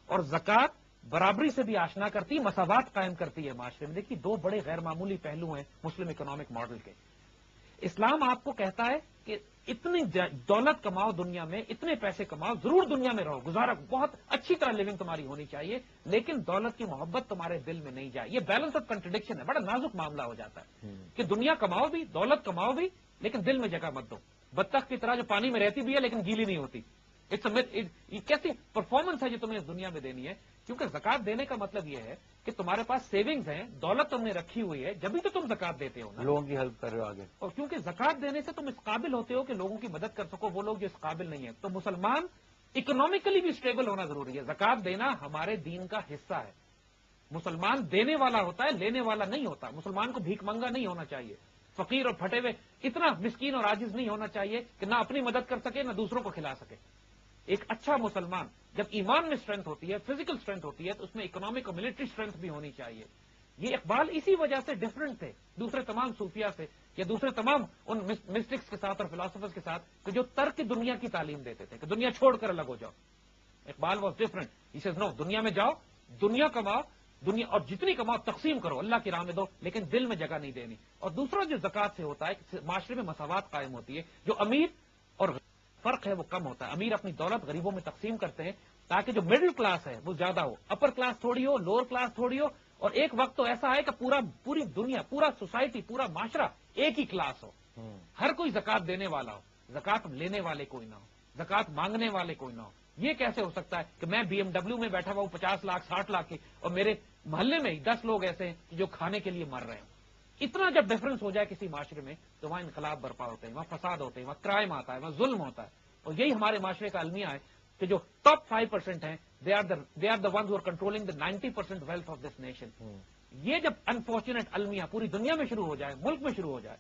اور زکوٰۃ برابری سے بھی آشنا کرتی ہے، مساوات قائم کرتی ہے معاشرے میں. دیکھیے دو بڑے غیر معمولی پہلو ہیں مسلم اکنامک ماڈل کے. اسلام آپ کو کہتا ہے کہ اتنی دولت کماؤ دنیا میں، اتنے پیسے کماؤ، ضرور دنیا میں رہو، گزارا بہت اچھی طرح لیونگ تمہاری ہونی چاہیے، لیکن دولت کی محبت تمہارے دل میں نہیں جائے. یہ بیلنس آف کنٹرڈکشن ہے، بڑا نازک معاملہ ہو جاتا ہے کہ دنیا کماؤ بھی، دولت کماؤ بھی، لیکن دل میں جگہ مت دو. بطخ کی طرح جو پانی میں رہتی بھی ہے لیکن گیلی نہیں ہوتی. یہ کیسی پرفارمنس ہے جو تمہیں اس دنیا میں دینی ہے؟ کیونکہ زکات دینے کا مطلب یہ ہے کہ تمہارے پاس سیونگز ہیں، دولت تم نے رکھی ہوئی ہے، جبھی تو تم زکات دیتے ہو نا. لوگوں کی ہیلپ کر رہے ہو آگے. اور کیونکہ زکات دینے سے تم اس قابل ہوتے ہو کہ لوگوں کی مدد کر سکو، وہ لوگ جو اس قابل نہیں ہیں. تو مسلمان اکنامکلی بھی اسٹیبل ہونا ضروری ہے. زکات دینا ہمارے دین کا حصہ ہے. مسلمان دینے والا ہوتا ہے، لینے والا نہیں ہوتا. مسلمان کو بھیک منگا نہیں ہونا چاہیے، فقیر اور پھٹے ہوئے اتنا مسکین اور عاجز نہیں ہونا چاہیے کہ نہ اپنی مدد کر سکے نہ دوسروں کو کھلا سکے. ایک اچھا مسلمان جب ایمان میں اسٹرینتھ ہوتی ہے، فزیکل اسٹرینتھ ہوتی ہے، تو اس میں اکنامک اور ملٹری اسٹرینتھ بھی ہونی چاہیے. یہ اقبال اسی وجہ سے ڈفرنٹ تھے دوسرے تمام صوفیہ سے یا دوسرے تمام ان مسٹکس کے ساتھ اور فلاسفرز کے ساتھ کہ جو ترک دنیا کی تعلیم دیتے تھے کہ دنیا چھوڑ کر الگ ہو جاؤ. Iqbal was different. He says no, دنیا میں جاؤ، دنیا کماؤ، دنیا اور جتنی کماؤ تقسیم کرو، اللہ کی راہ میں دو، لیکن دل میں جگہ نہیں دینی. اور دوسرا جو زکات سے ہوتا ہے کہ معاشرے میں مساوات قائم ہوتی ہے. جو امیر اور فرق ہے وہ کم ہوتا ہے. امیر اپنی دولت غریبوں میں تقسیم کرتے ہیں تاکہ جو مڈل کلاس ہے وہ زیادہ ہو، اپر کلاس تھوڑی ہو، لوور کلاس تھوڑی ہو. اور ایک وقت تو ایسا ہے کہ پوری دنیا، پورا سوسائٹی، پورا معاشرہ ایک ہی کلاس ہو، ہر کوئی زکات دینے والا ہو، زکات لینے والے کوئی نہ ہو، زکات مانگنے والے کوئی نہ ہو. یہ کیسے ہو سکتا ہے کہ میں بی ایم ڈبلو میں بیٹھا ہوا ہوں 50 لاکھ 60 لاکھ کی، اور میرے محلے میں ہی 10 لوگ ایسے ہیں جو کھانے کے لیے مر رہے ہیں. اتنا جب ڈفرنس ہو جائے کسی معاشرے میں تو وہاں انقلاب برپا ہوتے ہیں، وہاں فساد ہوتے ہیں، وہاں کرائم آتا ہے، وہاں ظلم ہوتا ہے. اور یہی ہمارے معاشرے کا المیہ ہے کہ جو ٹاپ 5% ہیں they are the ones who are controlling the 90% wealth of this nation. یہ جب انفارچونیٹ المیہ پوری دنیا میں شروع ہو جائے، ملک میں شروع ہو جائے،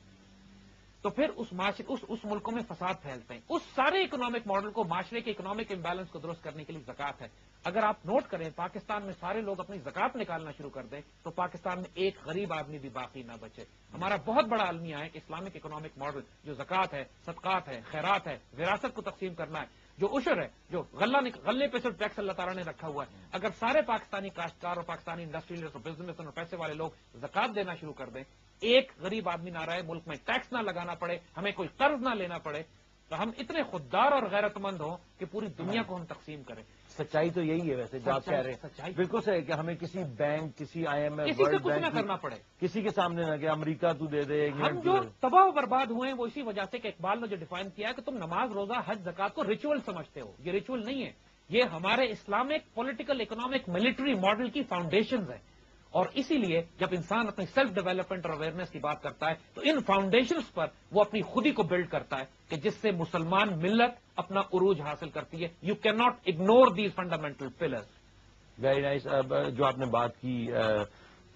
تو پھر اس ملکوں میں فساد پھیلتے ہیں. اس سارے اکنامک ماڈل کو، معاشرے کے اکنامک امبیلنس کو درست کرنے کے لیے زکات ہے. اگر آپ نوٹ کریں پاکستان میں سارے لوگ اپنی زکات نکالنا شروع کر دیں تو پاکستان میں ایک غریب آدمی بھی باقی نہ بچے. ہمارا بہت بڑا المیہ ہے کہ اسلامک اکنامک ماڈل جو زکات ہے، صدقات ہے، خیرات ہے، وراثت کو تقسیم کرنا ہے، جو عشر ہے، جو غلے پہ صرف ٹیکس اللہ تعالیٰ نے رکھا ہوا ہے. اگر سارے پاکستانی کاشتکار اور پاکستانی انڈسٹریلسٹ اور بزنس اور پیسے والے لوگ زکات دینا شروع کر دیں، ایک غریب آدمی نہ رہے ملک میں، ٹیکس نہ لگانا پڑے، ہمیں کوئی قرض نہ لینا پڑے، تو ہم اتنے خوددار اور غیرت مند ہوں کہ پوری دنیا کو ہم تقسیم کریں. سچائی تو یہی ہے ویسے جو آپ کہہ رہے ہیں، بالکل صحیح کہ ہمیں کسی بینک، کسی آئی ایم ایف، کسی سے ورلڈ کچھ نہ بینک کرنا پڑے. کسی کے سامنے نہ کہ امریکہ تو دے دے، ہم انگلینڈ جو تو دے. تباہ و برباد ہوئے ہیں وہ اسی وجہ سے کہ اقبال نے جو ڈیفائن کیا ہے کہ تم نماز، روزہ، حج، زکات کو ریچول سمجھتے ہو. یہ ریچول نہیں ہے، یہ ہمارے Islamic political economic military model کی فاؤنڈیشنز ہیں. اور اسی لیے جب انسان اپنی سیلف ڈیولپمنٹ اور اویئرنیس کی بات کرتا ہے تو ان فاؤنڈیشنز پر وہ اپنی خودی کو بلڈ کرتا ہے کہ جس سے مسلمان ملت اپنا عروج حاصل کرتی ہے. You can not ignore these fundamental pillars. Very nice. جو آپ نے بات کی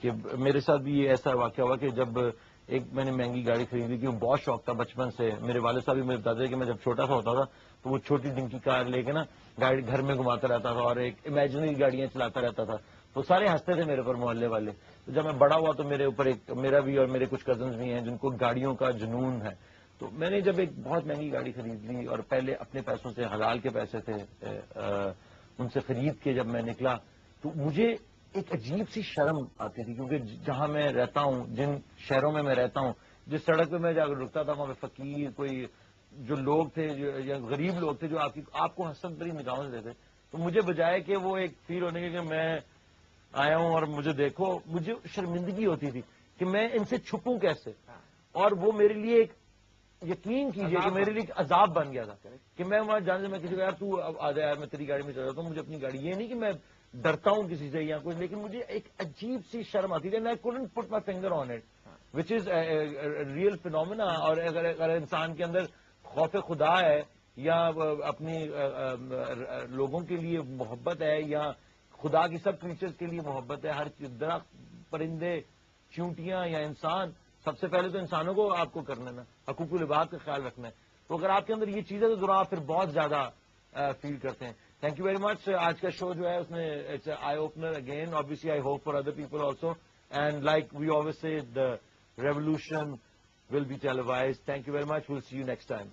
کہ میرے ساتھ بھی یہ ایسا واقعہ ہوا کہ جب ایک میں نے مہنگی گاڑی خریدی کہ وہ بہت شوق تھا بچپن سے. میرے والد صاحب بھی مجھے بتاتے تھے کہ میں جب چھوٹا سا ہوتا تھا تو وہ چھوٹی ڈنکی کار لے کے نا گاڑی گھر میں گھماتا رہتا تھا اور ایک امیجنری گاڑیاں چلاتا رہتا تھا. تو سارے ہنستے تھے میرے پر، محلے والے. تو جب میں بڑا ہوا تو میرے اوپر میرا بھی اور میرے کچھ کزنز بھی ہیں جن کو گاڑیوں کا جنون ہے. تو میں نے جب ایک بہت مہنگی گاڑی خرید لی اور پہلے اپنے پیسوں سے، حلال کے پیسے تھے، ان سے خرید کے جب میں نکلا تو مجھے ایک عجیب سی شرم آتی تھی کیونکہ جہاں میں رہتا ہوں، جن شہروں میں رہتا ہوں، جس سڑک پہ میں جا کر رکتا تھا وہاں پہ فقیر کوئی جو لوگ تھے یا غریب لوگ تھے جو آپ کو حسن بری نگاہوں سے دیتے. تو مجھے بجائے کہ وہ ایک فیل ہونے کے کہ میں آیا ہوں اور مجھے دیکھو، مجھے شرمندگی ہوتی تھی کہ میں ان سے چھپوں کیسے. اور وہ میرے لیے ایک، یقین کیجئے کہ میرے لیے ایک عذاب بن گیا تھا کہ میں وہاں جانے سے میں کسی کو یار تو اب آ جائے یار میں تیری گاڑی میں چل جاتا ہوں، مجھے اپنی گاڑی، یہ نہیں کہ میں ڈرتا ہوں کسی سے یا کچھ، لیکن مجھے ایک عجیب سی شرم آتی تھی. I couldn't put my finger on it, which is a real phenomena. اور اگر انسان کے اندر خوف خدا ہے یا اپنی لوگوں کے لیے محبت ہے یا خدا کی سب کریچرز کے لیے محبت ہے، ہر درخت، پرندے، چونٹیاں یا انسان، سب سے پہلے تو انسانوں کو آپ کو کرنا ہے، حقوق العباد کا خیال رکھنا ہے. تو اگر آپ کے اندر یہ چیزیں تو ضرور آپ پھر بہت زیادہ فیل کرتے ہیں. Thank you very much. آج کا شو جو ہے اس میں it's eye opener again. obviously I hope for other people also, and like we always say, the revolution will be televised. Thank you very much. We'll see you next time.